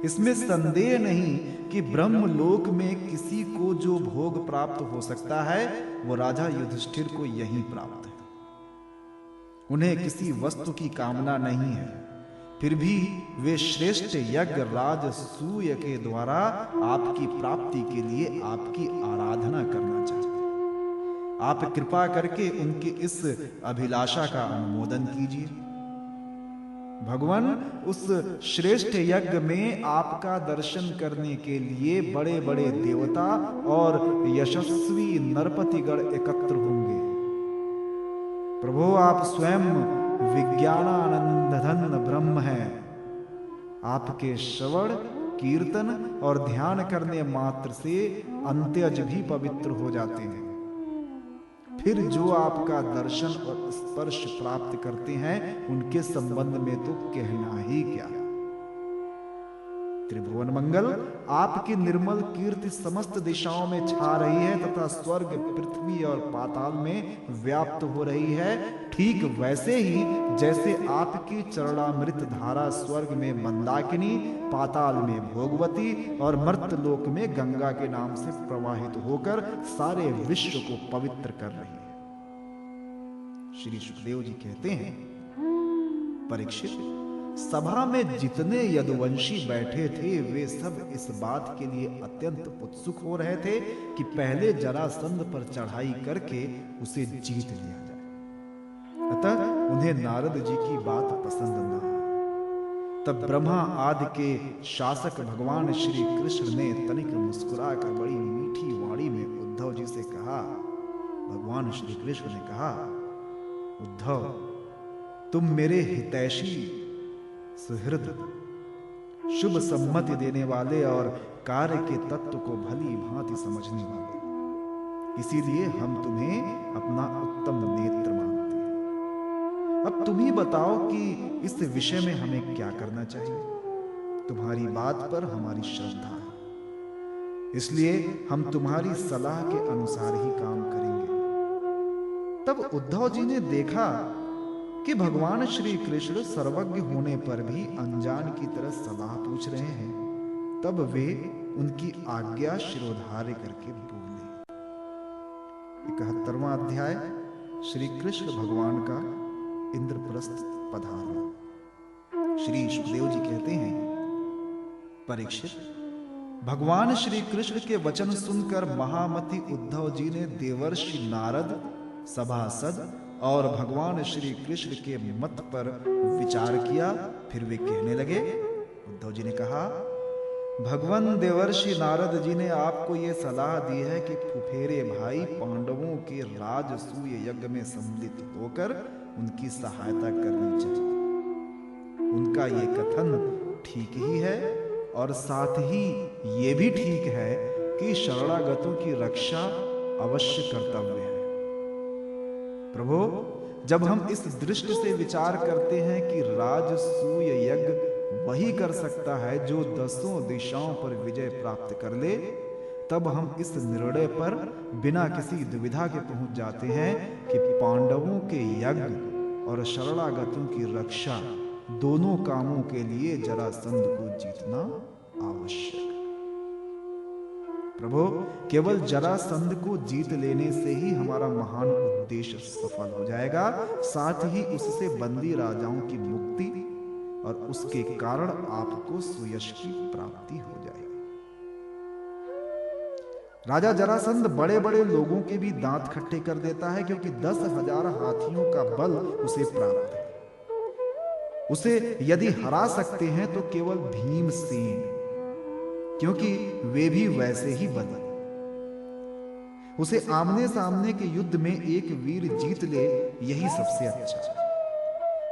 इसमें संदेह नहीं कि ब्रह्मलोक में किसी को जो भोग प्राप्त हो सकता है वो राजा युधिष्ठिर को यहीं प्राप्त है। उन्हें किसी वस्तु की कामना नहीं है, फिर भी वे श्रेष्ठ यज्ञ राजसूय के द्वारा आपकी प्राप्ति के लिए आपकी आराधना करना चाहते हैं। आप कृपा करके उनकी इस अभिलाषा का अनुमोदन कीजिए। भगवान, उस श्रेष्ठ यज्ञ में आपका दर्शन करने के लिए बड़े बड़े देवता और यशस्वी नरपतिगण एकत्र होंगे। प्रभु, आप स्वयं विज्ञानानंदघन ब्रह्म हैं। आपके श्रवण कीर्तन और ध्यान करने मात्र से अंत्यज भी पवित्र हो जाते हैं। फिर जो आपका दर्शन और स्पर्श प्राप्त करते हैं उनके संबंध में तो कहना ही क्या। त्रिभुवन मंगल, आपकी निर्मल कीर्ति समस्त दिशाओं में छा रही है तथा स्वर्ग, पृथ्वी और पाताल में व्याप्त हो रही है। ठीक वैसे ही जैसे आपकी चरणामृत धारा स्वर्ग में मंदाकिनी, पाताल में भोगवती और मर्त्यलोक में गंगा के नाम से प्रवाहित होकर सारे विश्व को पवित्र कर रही है। श्री सुखदेव जी कहते हैं, परीक्षित, सभा में जितने यदुवंशी बैठे थे वे सब इस बात के लिए अत्यंत उत्सुक हो रहे थे कि पहले जरासंध पर चढ़ाई करके उसे जीत लिया जाए। अतः उन्हें नारद जी की बात पसंद न आई। तब ब्रह्मा आदि के शासक भगवान श्री कृष्ण ने तनिक मुस्कुराकर बड़ी मीठी वाणी में उद्धव जी से कहा। भगवान श्री कृष्ण ने कहा, उद्धव, तुम मेरे हितैषी, सुहृद, शुभ सम्मति देने वाले और कार्य के तत्व को भली भांति समझने वाले, इसीलिए हम तुम्हें अपना उत्तम नेत्र मानते हैं। अब तुम ही बताओ कि इस विषय में हमें क्या करना चाहिए। तुम्हारी बात पर हमारी श्रद्धा है, इसलिए हम तुम्हारी सलाह के अनुसार ही काम करेंगे। तब उद्धव जी ने देखा कि भगवान श्री कृष्ण सर्वज्ञ होने पर भी अनजान की तरह सलाह पूछ रहे हैं। तब वे उनकी आज्ञा शिरोधार्य करके बोले। 71वां अध्याय, श्री कृष्ण भगवान का इंद्रप्रस्थ पधारना। श्री सुखदेव जी कहते हैं, परीक्षित, भगवान श्री कृष्ण के वचन सुनकर महामति उद्धव जी ने देवर्षि नारद, सभासद और भगवान श्री कृष्ण के मत पर विचार किया। फिर वे कहने लगे। उद्धव जी ने कहा, भगवान देवर्षि नारद जी ने आपको ये सलाह दी है कि फुफेरे भाई पांडवों के राजसूय यज्ञ में सम्मिलित होकर उनकी सहायता करनी चाहिए। उनका ये कथन ठीक ही है और साथ ही ये भी ठीक है कि शरणागतों की रक्षा अवश्य कर्तव्य है। प्रभु, जब हम इस दृष्टि से विचार करते हैं कि राजसूय यज्ञ वही कर सकता है जो दसों दिशाओं पर विजय प्राप्त कर ले, तब हम इस निर्णय पर बिना किसी दुविधा के पहुंच जाते हैं कि पांडवों के यज्ञ और शरणागतों की रक्षा, दोनों कामों के लिए जरासंध को जीतना आवश्यक है। प्रभु, केवल जरासंध को जीत लेने से ही हमारा महान उद्देश्य सफल हो जाएगा, साथ ही उससे बंदी राजाओं की मुक्ति और उसके कारण आपको सुयश की प्राप्ति हो जाएगी। राजा जरासंध बड़े बड़े लोगों के भी दांत खट्टे कर देता है, क्योंकि 10,000 हाथियों का बल उसे प्राप्त है। उसे यदि हरा सकते हैं तो केवल भीमसेन, क्योंकि वे भी वैसे ही बल। उसे आमने सामने के युद्ध में एक वीर जीत ले, यही सबसे अच्छा है।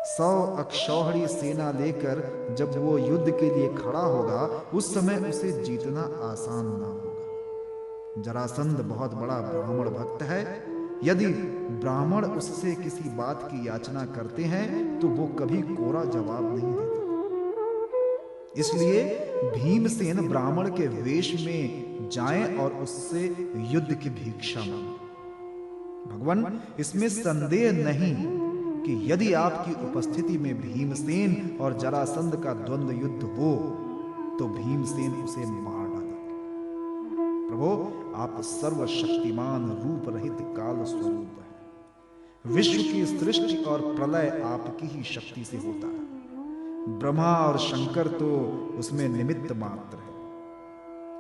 100 अक्षौहिणी सेना लेकर जब वो युद्ध के लिए खड़ा होगा, उस समय उसे जीतना आसान ना होगा। जरासंध बहुत बड़ा ब्राह्मण भक्त है। यदि ब्राह्मण उससे किसी बात की याचना करते हैं तो वो कभी कोरा जवाब नहीं देता। इसलिए भीमसेन ब्राह्मण के वेश में जाएं और उससे युद्ध की भिक्षा मांगे। भगवान, इसमें संदेह नहीं कि यदि आपकी उपस्थिति में भीमसेन और जरासंध का द्वंद्व युद्ध हो तो भीमसेन उसे मार डालेंगे। प्रभु, आप सर्वशक्तिमान रूप रहित काल स्वरूप हैं। विश्व की सृष्टि और प्रलय आपकी ही शक्ति से होता है। ब्रह्मा और शंकर तो उसमें निमित्त मात्र है।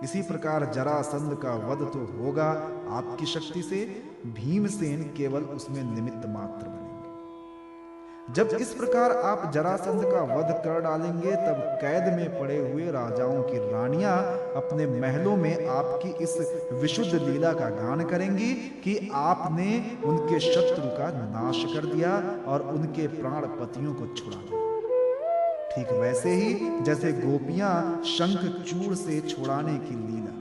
इसी प्रकार जरासंध का वध तो होगा आपकी शक्ति से, भीमसेन केवल उसमें निमित्त मात्र बनेंगे। जब इस प्रकार आप जरासंध का वध कर डालेंगे, तब कैद में पड़े हुए राजाओं की रानियां अपने महलों में आपकी इस विशुद्ध लीला का गान करेंगी कि आपने उनके शत्रु का नाश कर दिया और उनके प्राण पतियों को छुड़ा दिया। ठीक वैसे ही जैसे गोपियां शंख चूड़ से छुड़ाने की लीला।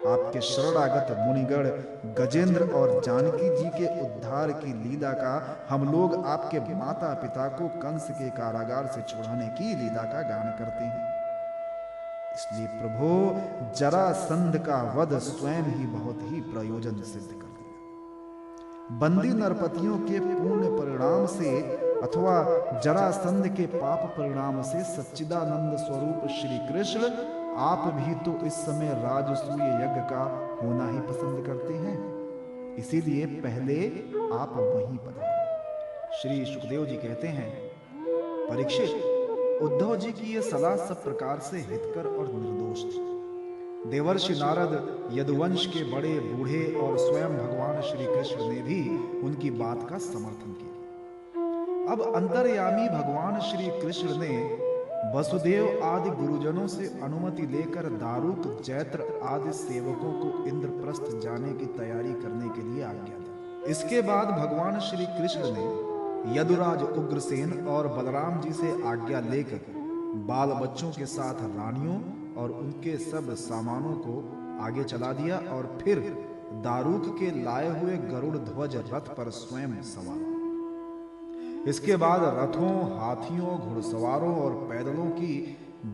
आपके शरणागत मुनिगण गजेंद्र और जानकी जी के उद्धार की लीला का हम लोग आपके माता पिता को कंस के कारागार से छुड़ाने की लीला का गान करते हैं। इसलिए प्रभु, जरासंध का वध स्वयं ही बहुत ही प्रयोजन सिद्ध कर दिया। बंदी नरपतियों के पुण्य परिणाम से अथवा जरासंध के पाप परिणाम से सच्चिदानंद स्वरूप श्री कृष्ण आप भी तो इस समय राजसूय यज्ञ का होना ही पसंद करते हैं। इसीलिए पहले आप वहीं पधारें। श्री सुखदेव जी कहते हैं, परीक्षित, उद्धव जी की यह सलाह सब प्रकार से हितकर और निर्दोष थी। देवर्षि नारद, यदुवंश के बड़े बूढ़े और स्वयं भगवान श्री कृष्ण ने भी उनकी बात का समर्थन किया। अब अंतर्यामी भगवान श्री कृष्ण ने वसुदेव आदि गुरुजनों से अनुमति लेकर दारुक, जैत्र आदि सेवकों को इंद्रप्रस्थ जाने की तैयारी करने के लिए आज्ञा दी। इसके बाद भगवान श्री कृष्ण ने यदुराज उग्रसेन और बलराम जी से आज्ञा लेकर बाल बच्चों के साथ रानियों और उनके सब सामानों को आगे चला दिया और फिर दारुक के लाए हुए गरुड़ ध्वज रथ पर स्वयं सवार। इसके बाद रथों, हाथियों, घुड़सवारों और पैदलों की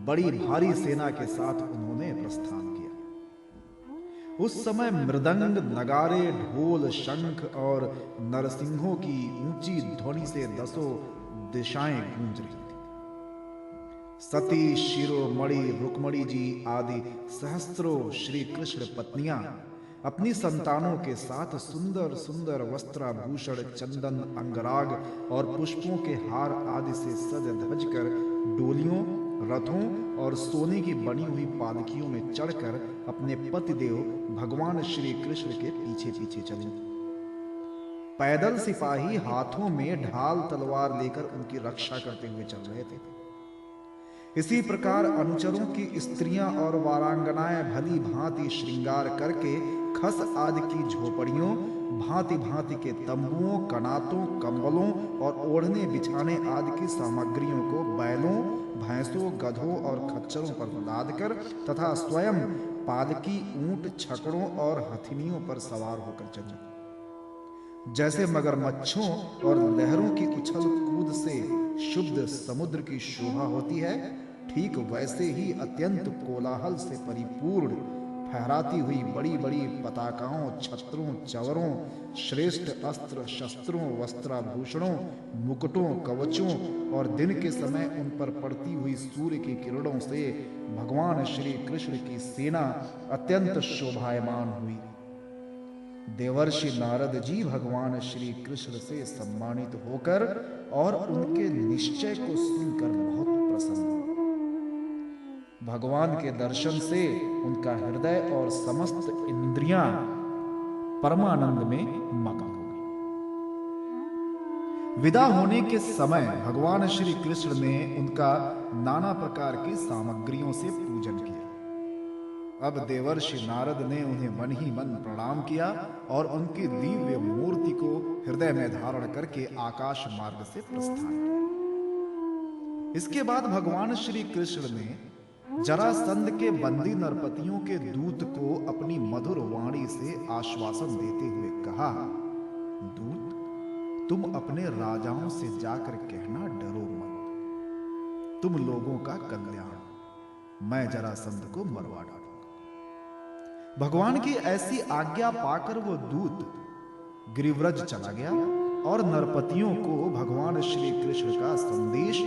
बड़ी भारी सेना के साथ उन्होंने प्रस्थान किया। उस समय मृदंग, नगारे, ढोल, शंख और नरसिंहों की ऊंची ध्वनि से 10 दिशाएं गूंज रही थी। सती, शिरोमणि, रुक्मणी जी आदि सहस्त्रों श्री कृष्ण पत्नियां अपनी संतानों के साथ सुंदर सुंदर वस्त्राभूषण, चंदन, अंगराग और पुष्पों के हार आदि से सज धज कर डोलियों, रथों और सोने की बनी हुई पालकियों में चढ़कर अपने पतिदेव भगवान श्री कृष्ण के पीछे पीछे चले। पैदल सिपाही हाथों में ढाल तलवार लेकर उनकी रक्षा करते हुए चल रहे थे। इसी प्रकार अनुचरों की स्त्रियां और वारांगनाएं भली भांति श्रृंगार करके खस आदि की झोपड़ियों, भांति भांति के तंबुओं, कनातों, कंबलों और ओढ़ने बिछाने आदि की सामग्रियों को बैलों, भैंसों, गधों और खच्चरों पर लाद कर तथा स्वयं पालकी, ऊंट, छकड़ों और हथिनियों पर सवार होकर चले। जैसे मगरमच्छों और लहरों की उछल कूद से शुद्ध समुद्र की शोभा होती है, ठीक वैसे ही अत्यंत कोलाहल से परिपूर्ण, फहराती हुई बड़ी बड़ी पताकाओं, छत्रों, चवरों, श्रेष्ठ अस्त्र शस्त्रों, वस्त्राभूषणों, मुकुटों, कवचों और दिन के समय उन पर पड़ती हुई सूर्य की किरणों से भगवान श्री कृष्ण की सेना अत्यंत शोभायमान हुई। देवर्षि नारद जी भगवान श्री कृष्ण से सम्मानित होकर और उनके निश्चय को सुनकर बहुत प्रसन्न हुए। भगवान के दर्शन से उनका हृदय और समस्त इंद्रियां परमानंद में मगन हो गई। विदा होने के समय भगवान श्री कृष्ण ने उनका नाना प्रकार की सामग्रियों से पूजन किया। अब देवर्षि नारद ने उन्हें मन ही मन प्रणाम किया और उनकी दिव्य मूर्ति को हृदय में धारण करके आकाश मार्ग से प्रस्थान किया। इसके बाद भगवान श्री कृष्ण ने जरासंध के बंदी नरपतियों के दूत को अपनी मधुर वाणी से आश्वासन देते हुए कहा, दूत, तुम अपने राजाओं से जाकर कहना, डरो मत, तुम लोगों का कल्याण, मैं जरासंध को मरवा डालूंगा। भगवान की ऐसी आज्ञा पाकर वो दूत गिरिव्रज चला गया और नरपतियों को भगवान श्री कृष्ण का संदेश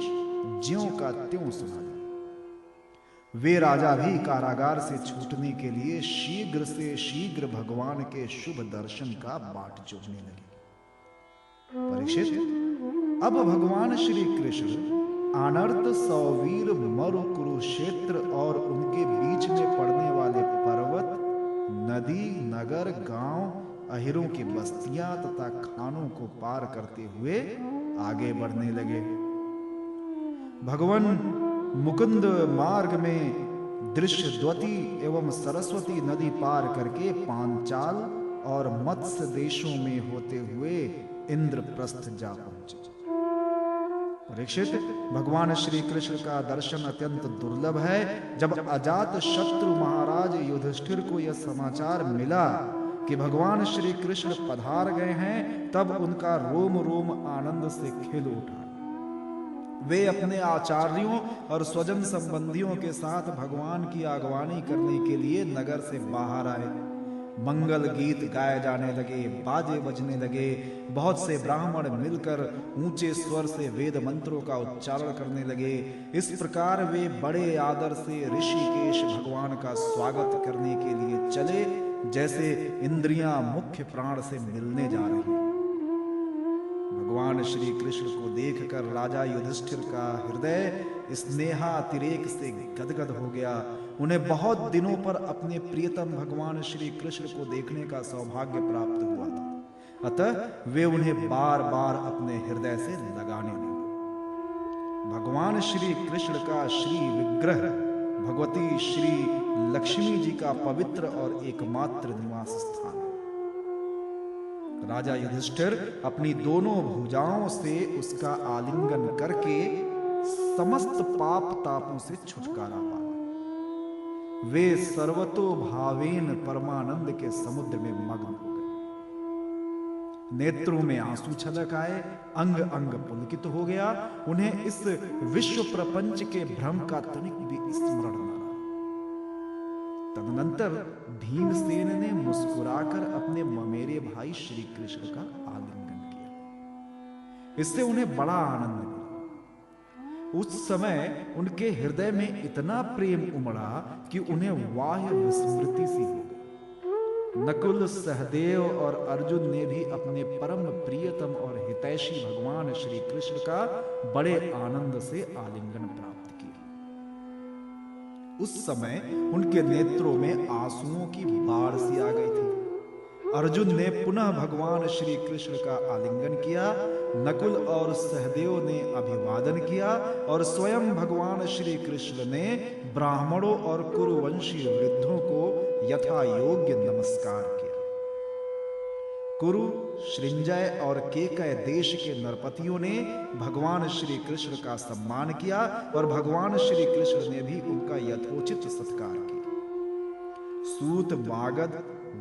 ज्यों का त्यों सुना दिया। वे राजा भी कारागार से छूटने के लिए शीघ्र से शीघ्र भगवान के शुभ दर्शन का बाट जोहने लगे। परीक्षित, अब भगवान श्री कृष्ण अनर्त सौवीर मरु कुरुक्षेत्र और उनके बीच में पड़ने वाले पर्वत, नदी, नगर, गांव, अहिरों की बस्तियां तथा खानों को पार करते हुए आगे बढ़ने लगे। भगवान मुकुंद मार्ग में दृश्यद्वती एवं सरस्वती नदी पार करके पांचाल और मत्स्य देशों में होते हुए इंद्रप्रस्थ जा पहुंचे। परीक्षित, भगवान श्री कृष्ण का दर्शन अत्यंत दुर्लभ है। जब अजात शत्रु महाराज युधिष्ठिर को यह समाचार मिला कि भगवान श्री कृष्ण पधार गए हैं, तब उनका रोम रोम आनंद से खिल उठा। वे अपने आचार्यों और स्वजन संबंधियों के साथ भगवान की आगवानी करने के लिए नगर से बाहर आए। मंगल गीत गाए जाने लगे, बाजे बजने लगे। बहुत से ब्राह्मण मिलकर ऊंचे स्वर से वेद मंत्रों का उच्चारण करने लगे। इस प्रकार वे बड़े आदर से ऋषिकेश भगवान का स्वागत करने के लिए चले, जैसे इंद्रियां मुख्य प्राण से मिलने जा रही हैं। भगवान श्री कृष्ण को देखकर राजा युधिष्ठिर का हृदय स्नेहातिरेक से गदगद हो गया। उन्हें बहुत दिनों पर अपने प्रियतम भगवान श्री कृष्ण को देखने का सौभाग्य प्राप्त हुआ था, अतः वे उन्हें बार बार अपने हृदय से लगाने लगे। भगवान श्री कृष्ण का श्री विग्रह भगवती श्री लक्ष्मी जी का पवित्र और एकमात्र निवास स्थान। राजा युधिष्ठिर अपनी दोनों भुजाओं से उसका आलिंगन करके समस्त पाप तापों से छुटकारा पाया। वे सर्वतो भावेन परमानंद के समुद्र में मग्न हो गए। नेत्रों में आंसू छलक आए, अंग अंग पुलकित हो गया। उन्हें इस विश्व प्रपंच के भ्रम का तनिक भी स्मरण न रहा। तदनंतर भीमसेन ने मुस्कुराकर अपने ममेरे भाई श्री कृष्ण का आलिंगन किया। इससे उन्हें बड़ा आनंद मिला। उस समय उनके हृदय में इतना प्रेम उमड़ा कि उन्हें बाह्य विस्मृति सी हो गई। नकुल, सहदेव और अर्जुन ने भी अपने परम प्रियतम और हितैषी भगवान श्री कृष्ण का बड़े आनंद से आलिंगन प्राप्त किया। उस समय उनके नेत्रों में आंसुओं की बाढ़ सी आ गई थी। अर्जुन ने पुनः भगवान श्री कृष्ण का आलिंगन किया। नकुल और सहदेव ने अभिवादन किया और स्वयं भगवान श्री कृष्ण ने ब्राह्मणों और कुरुवंशी वृद्धों को यथा योग्य नमस्कार किया। कुरु, श्रृंजय और केकय देश के नरपतियों ने भगवान श्री कृष्ण का सम्मान किया और भगवान श्री कृष्ण ने भी उनका यथोचित सत्कार किया। सूत, मागध,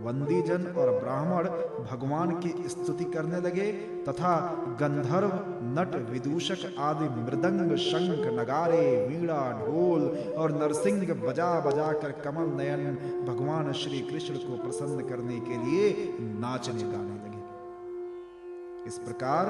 वंदीजन और ब्राह्मण भगवान की स्तुति करने लगे तथा गंधर्व, नट, विदूषक आदि मृदंग, शंख, नगारे, वीणा, ढोल और नरसिंह बजा बजा कर कमल नयन भगवान श्री कृष्ण को प्रसन्न करने के लिए नाचने गाने लगे। इस प्रकार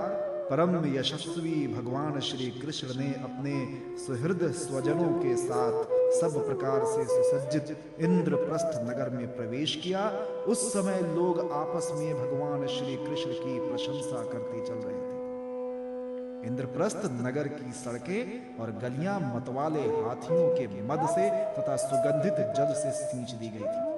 परम यशस्वी भगवान श्री कृष्ण ने अपने सुहृद स्वजनों के साथ सब प्रकार से सुसज्जित इंद्रप्रस्थ नगर में प्रवेश किया। उस समय लोग आपस में भगवान श्री कृष्ण की प्रशंसा करते चल रहे थे। इंद्रप्रस्थ नगर की सड़कें और गलियां मतवाले हाथियों के मद से तथा सुगंधित जल से सींच दी गई थी।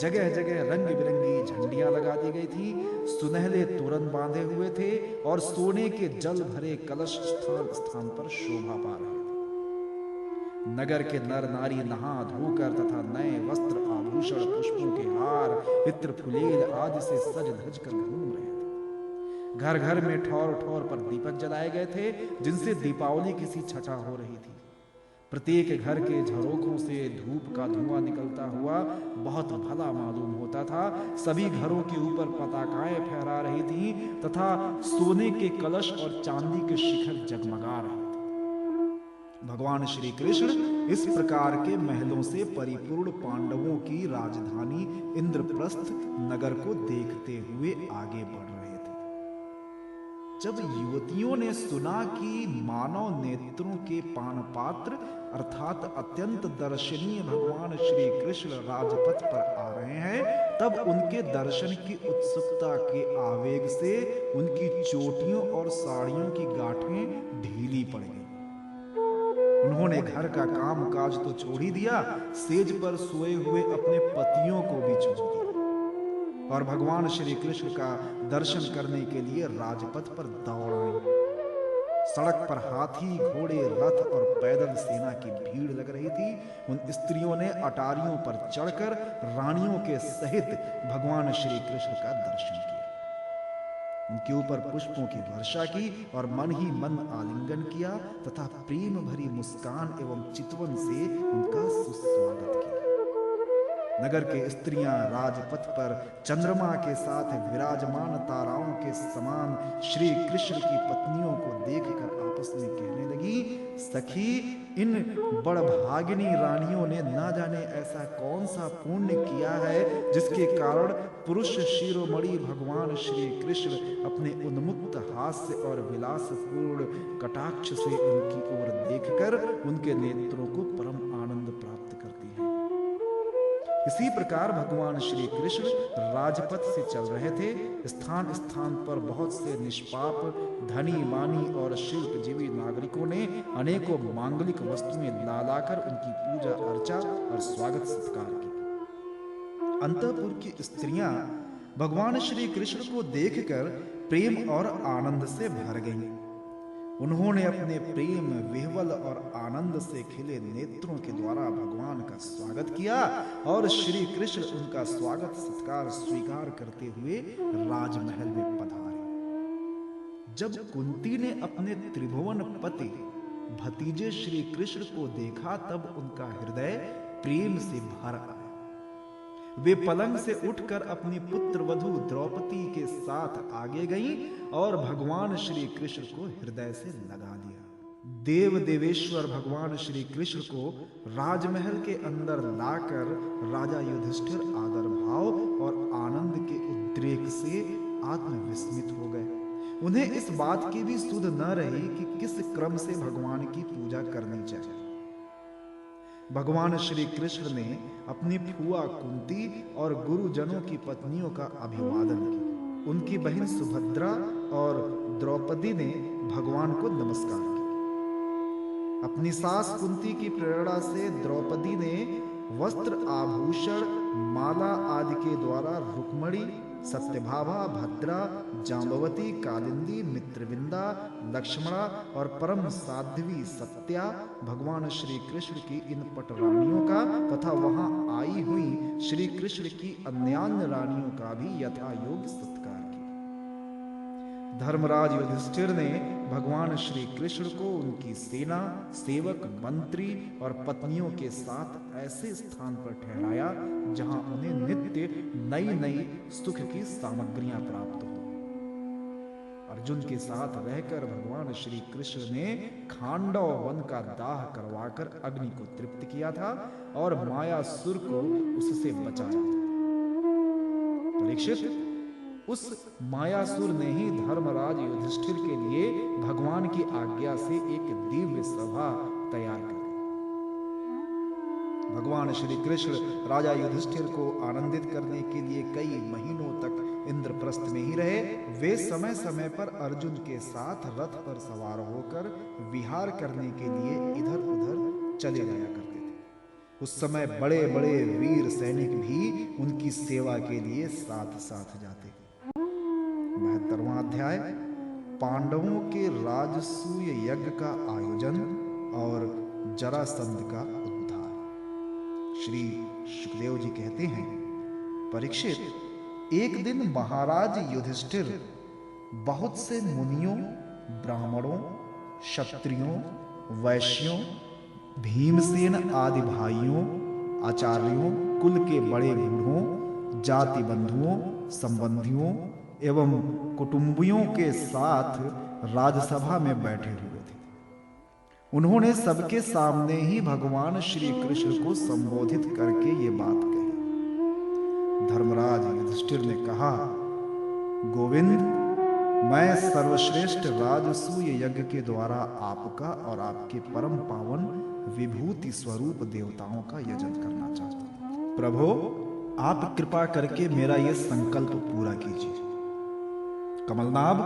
जगह जगह रंग बिरंगी झंडियां लगा दी गई थी, सुनहले तोरण बांधे हुए थे और सोने के जल भरे कलश स्थान स्थान पर शोभा पा रहे थे। नगर के नर नारी नहा धोकर तथा नए वस्त्र, आभूषण, पुष्पों के हार, इत्र, फुलेल आदि से सज धज कर घूम रहे थे। घर घर में ठौर ठौर पर दीपक जलाए गए थे, जिनसे दीपावली की सी छटा हो रही थी। प्रत्येक घर के झरोखों से धूप का धुआं निकलता हुआ बहुत भला मालूम होता था। सभी घरों के ऊपर पताकाएं फहरा रही थीं तथा सोने के कलश और चांदी के शिखर जगमगा रहे थे। भगवान श्री कृष्ण इस प्रकार के महलों से परिपूर्ण पांडवों की राजधानी इंद्रप्रस्थ नगर को देखते हुए आगे बढ़ रहे थे। जब युवतियों ने सुना कि मानव नेत्रों के पानपात्र अर्थात अत्यंत दर्शनीय भगवान श्री कृष्ण राजपथ पर आ रहे हैं, तब उनके दर्शन की उत्सुकता के आवेग से उनकी चोटियों और साड़ियों की गांठें ढीली पड़ गई। उन्होंने घर का काम काज तो छोड़ ही दिया, सेज पर सोए हुए अपने पतियों को भी छोड़ दिया और भगवान श्री कृष्ण का दर्शन करने के लिए राजपथ पर दौड़ आई। सड़क पर हाथी, घोड़े, रथ और पैदल सेना की भीड़ लग रही थी। उन स्त्रियों ने अटारियों पर चढ़कर रानियों के सहित भगवान श्री कृष्ण का दर्शन किया। उनके ऊपर पुष्पों की वर्षा की और मन ही मन आलिंगन किया तथा प्रेम भरी मुस्कान एवं चितवन से उनका सुस्वागत किया। नगर के स्त्रियां राजपथ पर चंद्रमा के साथ विराजमान ताराओं के समान श्री कृष्ण की पत्नियों को देखकर आपस में कहने लगी, सखी, इन बड़भागिनी रानियों ने ना जाने ऐसा कौन सा पुण्य किया है जिसके कारण पुरुष शिरोमणि भगवान श्री कृष्ण अपने उन्मुक्त हास्य और विलासपूर्ण कटाक्ष से उनकी ओर देखकर उनके नेत्रों को परम आनंद प्राप्त करती है। इसी प्रकार भगवान श्री कृष्ण राजपथ से चल रहे थे। स्थान स्थान पर बहुत से निष्पाप, धनी, मानी और शिल्पजीवी नागरिकों ने अनेकों मांगलिक वस्तुएं ला लाकर उनकी पूजा अर्चा और स्वागत सत्कार की। अंतःपुर की स्त्रियां भगवान श्री कृष्ण को देखकर प्रेम और आनंद से भर गईं। उन्होंने अपने प्रेम, विह्वल और आनंद से खिले नेत्रों के द्वारा भगवान का स्वागत किया और श्री कृष्ण उनका स्वागत सत्कार स्वीकार करते हुए राजमहल में पधारे। जब कुंती ने अपने त्रिभुवन पति भतीजे श्री कृष्ण को देखा, तब उनका हृदय प्रेम से भर आया। वे पलंग से उठकर अपनी पुत्र वधू द्रौपदी के साथ आगे गईं और भगवान श्री कृष्ण को हृदय से लगा लिया। देव देवेश्वर भगवान श्री कृष्ण को राजमहल के अंदर लाकर राजा युधिष्ठिर आदर भाव और आनंद के उद्रेक से आत्मविस्मित हो गए। उन्हें इस बात की भी सुध न रही कि किस क्रम से भगवान की पूजा करनी चाहिए। भगवान श्री कृष्ण ने अपनी फुआ कुंती और गुरुजनों की पत्नियों का अभिवादन किया। उनकी बहन सुभद्रा और द्रौपदी ने भगवान को नमस्कार किया। अपनी सास कुंती की प्रेरणा से द्रौपदी ने वस्त्र, आभूषण, माला आदि के द्वारा रुक्मणी, सत्यभामा, भद्रा, जांबवती, कालिंदी, मित्रविंदा, लक्ष्मणा और परम साध्वी सत्या भगवान श्री कृष्ण की इन पटरानियों का तथा वहां आई हुई श्री कृष्ण की अन्यान्य रानियों का भी यथा योग्य सत्कार किया। धर्मराज युधिष्ठिर ने भगवान श्री कृष्ण को उनकी सेना, सेवक, मंत्री और पत्नियों के साथ ऐसे स्थान पर ठहराया जहां उन्हें नित्य नई नई सुख की सामग्रियां प्राप्त हो। अर्जुन के साथ रहकर भगवान श्री कृष्ण ने खांडव वन का दाह करवाकर अग्नि को तृप्त किया था और मायासुर को उससे बचाया था। परीक्षित, उस मायासुर ने ही धर्मराज युधिष्ठिर के लिए भगवान की आज्ञा से एक दिव्य सभा तैयार कर दी। भगवान श्री कृष्ण राजा युधिष्ठिर को आनंदित करने के लिए कई महीनों तक इंद्रप्रस्थ में ही रहे। वे समय समय पर अर्जुन के साथ रथ पर सवार होकर विहार करने के लिए इधर उधर चले जाया करते थे। उस समय बड़े बड़े वीर सैनिक भी उनकी सेवा के लिए साथ साथ जाते। 72वां अध्याय, पांडवों के राजसूय यज्ञ का आयोजन और जरासंध का उद्धार। श्री सुखदेव जी कहते हैं, परीक्षित, एक दिन महाराज युधिष्ठिर बहुत से मुनियों, ब्राह्मणों, क्षत्रियों, वैश्यों, भीमसेन आदि भाइयों, आचार्यों, कुल के बड़े बूढ़ों, जाति बंधुओं, संबंधियों एवं कुटुंबियों के साथ राजसभा में बैठे हुए थे। उन्होंने सबके सामने ही भगवान श्री कृष्ण को संबोधित करके ये बात कही। धर्मराज युधिष्ठिर ने कहा, गोविंद, मैं सर्वश्रेष्ठ राजसूय यज्ञ के द्वारा आपका और आपके परम पावन विभूति स्वरूप देवताओं का यजन करना चाहता हूं। प्रभो, आप कृपा करके मेरा यह संकल्प पूरा कीजिए। कमलनाभ,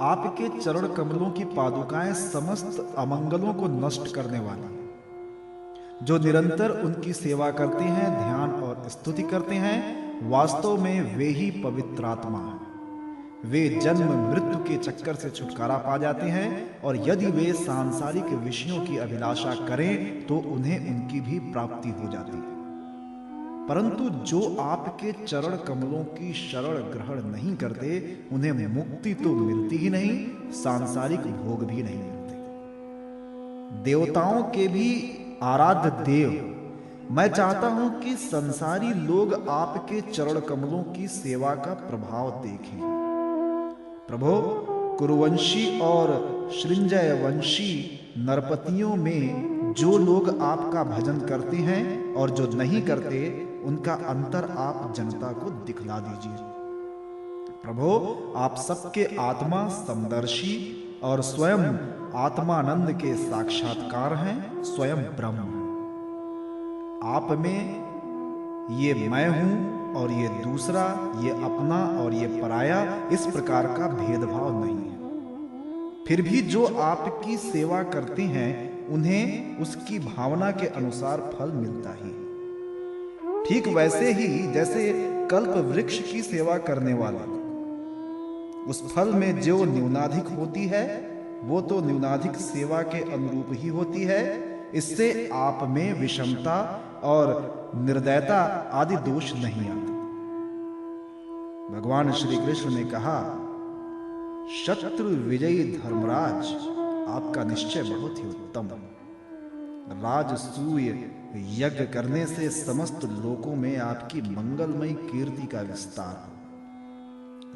आपके चरण कमलों की पादुकाएं समस्त अमंगलों को नष्ट करने वाली हैं। जो निरंतर उनकी सेवा करते हैं, ध्यान और स्तुति करते हैं, वास्तव में वे ही पवित्र आत्मा हैं। वे जन्म मृत्यु के चक्कर से छुटकारा पा जाते हैं और यदि वे सांसारिक विषयों की अभिलाषा करें तो उन्हें उनकी भी प्राप्ति हो जाती है। परंतु जो आपके चरण कमलों की शरण ग्रहण नहीं करते, उन्हें मुक्ति तो मिलती ही नहीं, सांसारिक भोग भी नहीं मिलते। देवताओं के भी आराध्य देव, मैं चाहता हूं कि संसारी लोग आपके चरण कमलों की सेवा का प्रभाव देखें। प्रभो, कुरुवंशी और सृंजयवंशी नरपतियों में जो लोग आपका भजन करते हैं और जो नहीं करते, उनका अंतर आप जनता को दिखला दीजिए। प्रभो, आप सबके आत्मा समदर्शी और स्वयं आत्मानंद के साक्षात्कार हैं, स्वयं ब्रह्म। आप में ये मैं हूं और ये दूसरा, ये अपना और ये पराया, इस प्रकार का भेदभाव नहीं है। फिर भी जो आपकी सेवा करते हैं, उन्हें उसकी भावना के अनुसार फल मिलता ही। ठीक वैसे ही जैसे कल्प वृक्ष की सेवा करने वाला, उस फल में जो न्यूनाधिक होती है, वो तो न्यूनाधिक सेवा के अनुरूप ही होती है। इससे आप में विषमता और निर्दयता आदि दोष नहीं आते। भगवान श्री कृष्ण ने कहा, शत्रु विजयी धर्मराज, आपका निश्चय बहुत ही उत्तम। राजसूय यज्ञ करने से समस्त लोकों में आपकी मंगलमयी कीर्ति का विस्तार हो।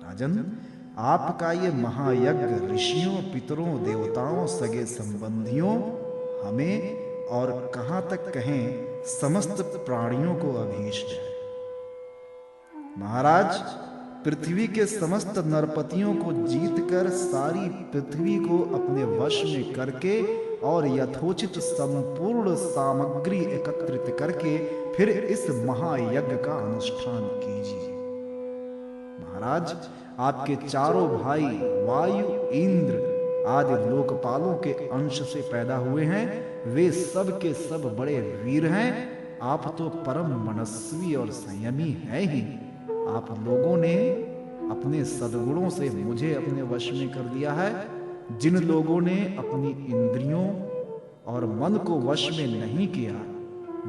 राजन, आपका ये महायज्ञ ऋषियों, पितरों, देवताओं, सगे संबंधियों, हमें और कहां तक कहें समस्त प्राणियों को अभीष्ट है। महाराज, पृथ्वी के समस्त नरपतियों को जीतकर सारी पृथ्वी को अपने वश में करके और यथोचित संपूर्ण सामग्री एकत्रित करके फिर इस महायज्ञ का अनुष्ठान कीजिए। महाराज, आपके चारों भाई वायु, इंद्र आदि लोकपालों के अंश से पैदा हुए हैं। वे सब के सब बड़े वीर हैं। आप तो परम मनस्वी और संयमी है ही। आप लोगों ने अपने सद्गुणों से मुझे अपने वश में कर दिया है। जिन लोगों ने अपनी इंद्रियों और मन को वश में नहीं किया,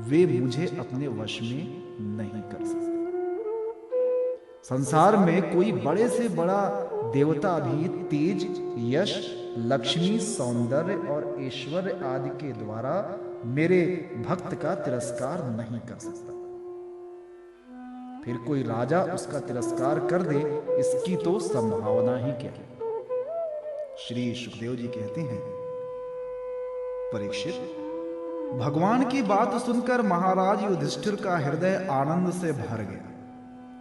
वे मुझे अपने वश में नहीं कर सकते। संसार में कोई बड़े से बड़ा देवता भी तेज, यश, लक्ष्मी, सौंदर्य और ऐश्वर्य आदि के द्वारा मेरे भक्त का तिरस्कार नहीं कर सकता। फिर कोई राजा उसका तिरस्कार कर दे, इसकी तो संभावना ही क्या है। श्री सुखदेव जी कहते हैं, परीक्षित, भगवान की बात सुनकर महाराज युधिष्ठिर का हृदय आनंद से भर गया।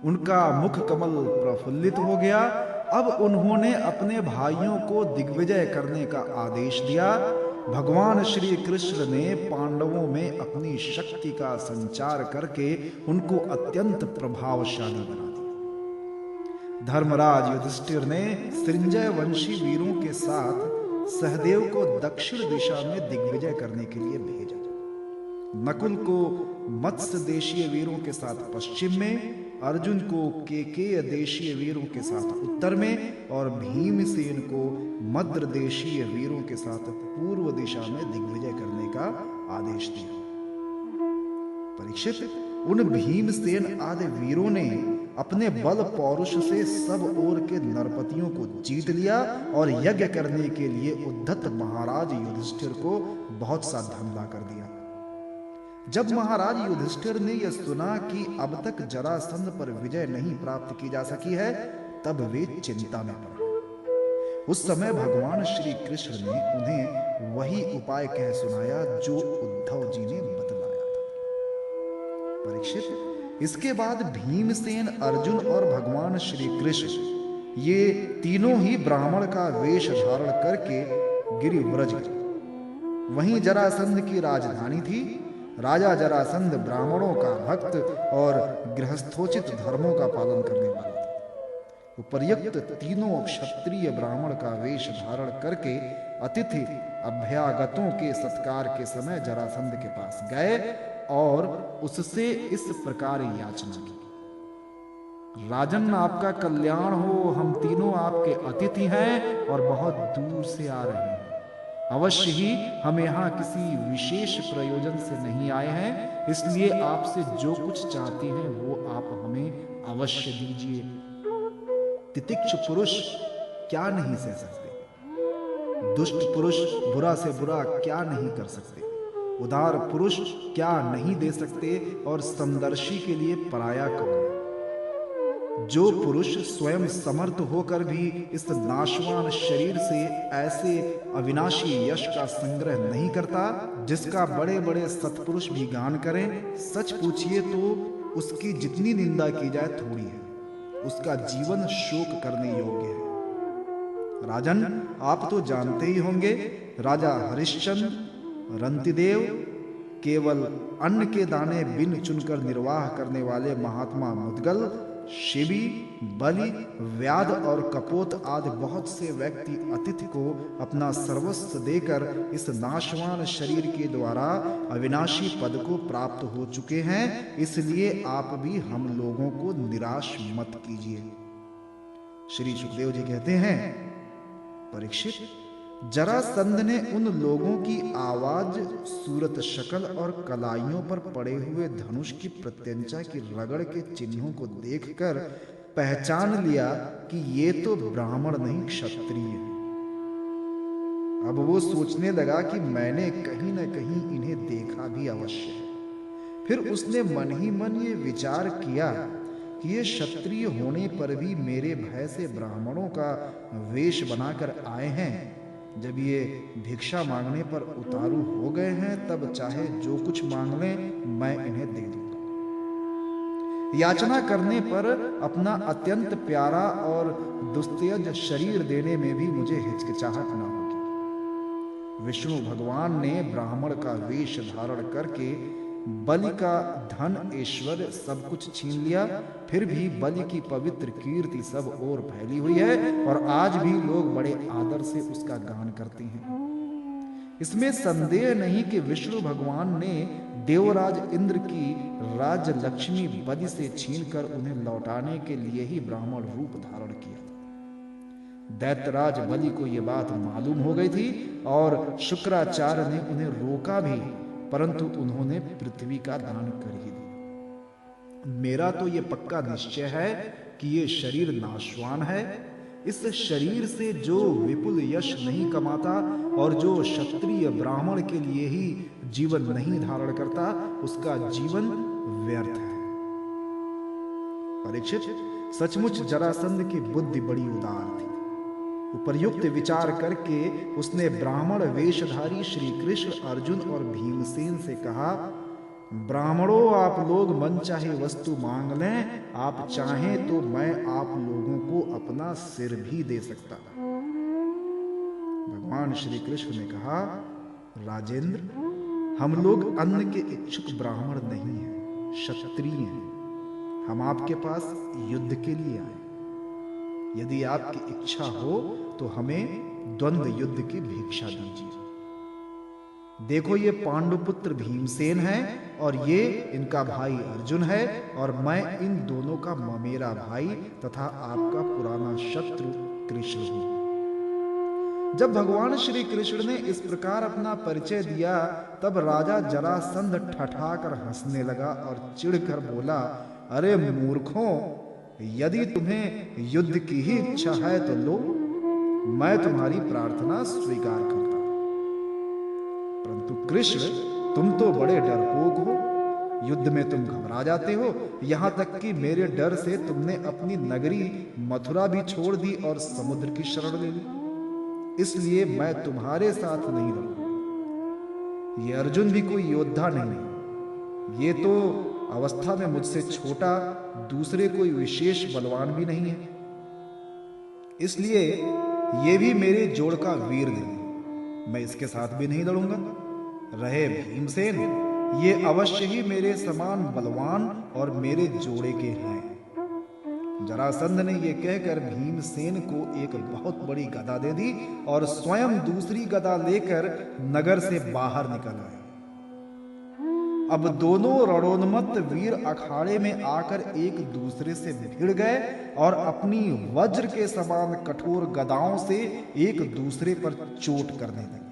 उनका मुख कमल प्रफुल्लित हो गया। अब उन्होंने अपने भाइयों को दिग्विजय करने का आदेश दिया। भगवान श्री कृष्ण ने पांडवों में अपनी शक्ति का संचार करके उनको अत्यंत प्रभावशाली बना दिया। धर्मराज युधिष्ठिर ने सृंजय वंशी वीरों के साथ सहदेव को दक्षिण दिशा में दिग्विजय करने के लिए भेजा। नकुल को मत्स्य देशीय वीरों के साथ पश्चिम में, अर्जुन को केकेय देशीय वीरों के साथ उत्तर में और भीमसेन को मद्र देशीय वीरों के साथ पूर्व दिशा में दिग्विजय करने का आदेश दिया। परीक्षित, उन भीमसेन आदि वीरों ने अपने बल पौरुष से सब ओर के नरपतियों को जीत लिया और यज्ञ करने के लिए उद्धत महाराज युधिष्ठिर को बहुत सा धन ला कर दिया। जब महाराज युधिष्ठिर ने यह सुना कि अब तक जरासंध पर विजय नहीं प्राप्त की जा सकी है, तब वे चिंता में पड़ गए। उस समय भगवान श्री कृष्ण ने उन्हें वही उपाय कह सुनाया जो उद्धव जी ने बतलाया था। परीक्षित, इसके बाद भीमसेन, अर्जुन और भगवान श्री कृष्ण ये तीनों ही ब्राह्मण का वेश धारण करके गिरिव्रज गए। वहीं जरासंध की राजधानी थी। राजा जरासंध ब्राह्मणों का भक्त और गृहस्थोचित धर्मों का पालन करने वाला था। उपर्युक्त तीनों क्षत्रिय ब्राह्मण का वेश धारण करके अतिथि अभ्यागतों के सत्कार के समय जरासंध के पास गए और उससे इस प्रकार याचना की, राजन, आपका कल्याण हो। हम तीनों आपके अतिथि हैं और बहुत दूर से आ रहे हैं। अवश्य ही हम यहाँ किसी विशेष प्रयोजन से नहीं आए हैं, इसलिए आपसे जो कुछ चाहते हैं वो आप हमें अवश्य दीजिए। तितिक्षु पुरुष क्या नहीं सह सकते, दुष्ट पुरुष बुरा से बुरा क्या नहीं कर सकते, उदार पुरुष क्या नहीं दे सकते और समदर्शी के लिए पराया कौन है। जो पुरुष स्वयं समर्थ होकर भी इस नाशवान शरीर से ऐसे अविनाशी यश का संग्रह नहीं करता, जिसका बड़े बड़े सत्पुरुष भी गान करें, सच पूछिए तो उसकी जितनी निंदा की जाए थोड़ी है। उसका जीवन शोक करने योग्य है। राजन, आप तो जानते ही होंगे, राजा हरिश्चंद्र, रंतिदेव, केवल अन्न के दाने बिन चुनकर निर्वाह करने वाले महात्मा मुद्गल, शिबी, बलि, व्याध और कपोत आदि बहुत से व्यक्ति अतिथि को अपना सर्वस्व देकर इस नाशवान शरीर के द्वारा अविनाशी पद को प्राप्त हो चुके हैं। इसलिए आप भी हम लोगों को निराश मत कीजिए। श्री सुखदेव जी कहते हैं, परीक्षित, जरासंध ने उन लोगों की आवाज, सूरत, शक्ल और कलाइयों पर पड़े हुए धनुष की प्रत्यंचा की रगड़ के चिन्हों को देखकर पहचान लिया कि ये तो ब्राह्मण नहीं क्षत्रिय हैं। अब वो सोचने लगा कि मैंने कहीं न कहीं इन्हें देखा भी अवश्य है। फिर उसने मन ही मन ये विचार किया कि ये क्षत्रिय होने पर भी मेरे भय से ब्राह्मणों का वेश बनाकर आए हैं। जब ये भिक्षा मांगने पर उतारू हो गए हैं, तब चाहे जो कुछ मांग लें, मैं इन्हें दे दूंगा। याचना करने पर अपना अत्यंत प्यारा और दुस्तेज शरीर देने में भी मुझे हिचकिचाहट न होगी। विष्णु भगवान ने ब्राह्मण का वेश धारण करके बलि का धन, ऐश्वर्य सब कुछ छीन लिया। फिर भी बलि की पवित्र कीर्ति सब ओर फैली हुई है और आज भी लोग बड़े आदर से उसका गान करते हैं। इसमें संदेह नहीं कि विष्णु भगवान ने देवराज इंद्र की राज लक्ष्मी बलि से छीनकर उन्हें लौटाने के लिए ही ब्राह्मण रूप धारण किया था। दैत्यराज बलि को यह बात मालूम हो गई थी और शुक्राचार्य ने उन्हें रोका भी, परंतु उन्होंने पृथ्वी का दान कर ही दिया। मेरा तो ये पक्का निश्चय है कि ये शरीर नाशवान है। इस शरीर से जो विपुल यश नहीं कमाता और जो क्षत्रिय ब्राह्मण के लिए ही जीवन नहीं धारण करता, उसका जीवन व्यर्थ है। परीक्षित, सचमुच जरासंध की बुद्धि बड़ी उदार थी। उपर्युक्त विचार करके उसने ब्राह्मण वेशधारी श्री कृष्ण, अर्जुन और भीमसेन से कहा, ब्राह्मणों, आप लोग मन चाहे वस्तु मांग लें, आप चाहें तो मैं आप लोगों को अपना सिर भी दे सकता। भगवान श्री कृष्ण ने कहा, राजेंद्र, हम लोग अन्न के इच्छुक ब्राह्मण नहीं हैं, क्षत्रिय हैं। हम आपके पास युद्ध के लिए आए। यदि आपकी इच्छा हो तो हमें द्वंद्व युद्ध की भिक्षा दीजिए। देखो, ये पांडुपुत्र भीमसेन है और ये इनका भाई अर्जुन है, और मैं इन दोनों का ममेरा भाई तथा आपका पुराना शत्रु कृष्ण हूं। जब भगवान श्री कृष्ण ने इस प्रकार अपना परिचय दिया, तब राजा जरासंध ठठाकर हंसने लगा और चिढ़कर बोला, अरे मूर्खों, यदि तुम्हें युद्ध की ही इच्छा है तो लो, मैं तुम्हारी प्रार्थना स्वीकार करता। परंतु कृष्ण, तुम तो बड़े डरपोक हो। युद्ध में तुम घबरा जाते हो, यहां तक कि मेरे डर से तुमने अपनी नगरी मथुरा भी छोड़ दी और समुद्र की शरण ले ली। इसलिए मैं तुम्हारे साथ नहीं रहूंगा। ये अर्जुन भी कोई योद्धा नहीं, ये तो अवस्था में मुझसे छोटा दूसरे कोई विशेष बलवान भी नहीं है, इसलिए ये भी मेरे जोड़ का वीर नहीं, मैं इसके साथ भी नहीं लड़ूंगा। रहे भीमसेन, ये अवश्य ही मेरे समान बलवान और मेरे जोड़े के हैं। जरासंध ने ये कहकर भीमसेन को एक बहुत बड़ी गदा दे दी और स्वयं दूसरी गदा लेकर नगर से बाहर निकल आए। अब दोनों रणोन्मत्त वीर अखाड़े में आकर एक दूसरे से भिड़ गए और अपनी वज्र के समान कठोर गदाओं से एक दूसरे पर चोट करने लगे।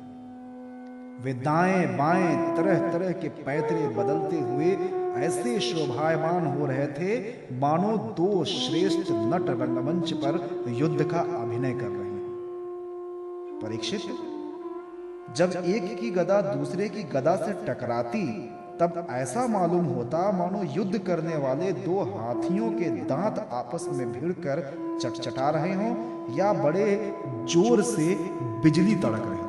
वे दाएं बाएं तरह तरह के पैतरे बदलते हुए ऐसे शोभायमान हो रहे थे मानो दो श्रेष्ठ नट रंगमंच पर युद्ध का अभिनय कर रहे हैं। परीक्षित, जब एक की गदा दूसरे की गदा से टकराती, तब ऐसा मालूम होता मानो युद्ध करने वाले दो हाथियों के दांत आपस में भिड़कर चटचटा रहे हों या बड़े जोर से बिजली तड़क रही हो।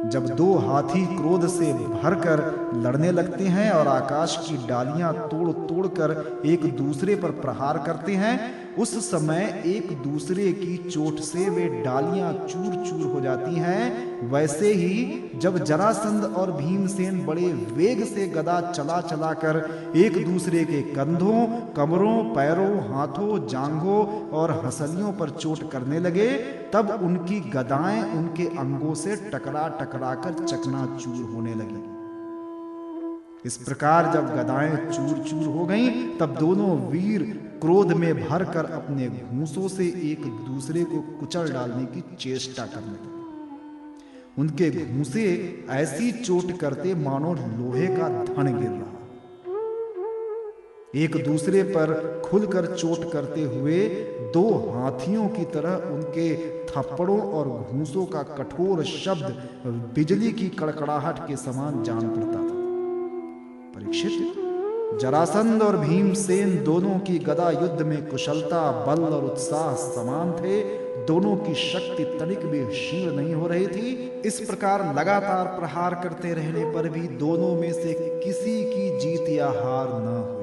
जब दो हाथी क्रोध से भरकर लड़ने लगते हैं और आकाश की डालियां तोड़ तोड़कर एक दूसरे पर प्रहार करते हैं, उस समय एक दूसरे की चोट से वे डालियां चूर चूर हो जाती हैं। वैसे ही जब जरासंध और भीमसेन बड़े वेग से गदा चला चला कर एक दूसरे के कंधों, कमरों, पैरों, हाथों, जांघों और हंसलियों पर चोट करने लगे, तब उनकी गदाएं उनके अंगों से टकरा टकरा कर चकनाचूर होने लगी। इस प्रकार जब गदाएं चूर चूर हो गईं, तब दोनों वीर क्रोध में भरकर अपने घूंसों से एक दूसरे को कुचल डालने की चेष्टा करने लगे। उनके घूंसे ऐसी चोट करते मानो लोहे का धन गिर रहा। एक दूसरे पर खुलकर चोट करते हुए दो हाथियों की तरह उनके थप्पड़ों और घूंसों का कठोर शब्द बिजली की कड़कड़ाहट के समान जान पड़ता था। परीक्षित, जरासंध और भीमसेन दोनों की गदा युद्ध में कुशलता, बल और उत्साह समान थे। दोनों की शक्ति तनिक भी क्षीण नहीं हो रही थी। इस प्रकार लगातार प्रहार करते रहने पर भी दोनों में से किसी की जीत या हार न हुई।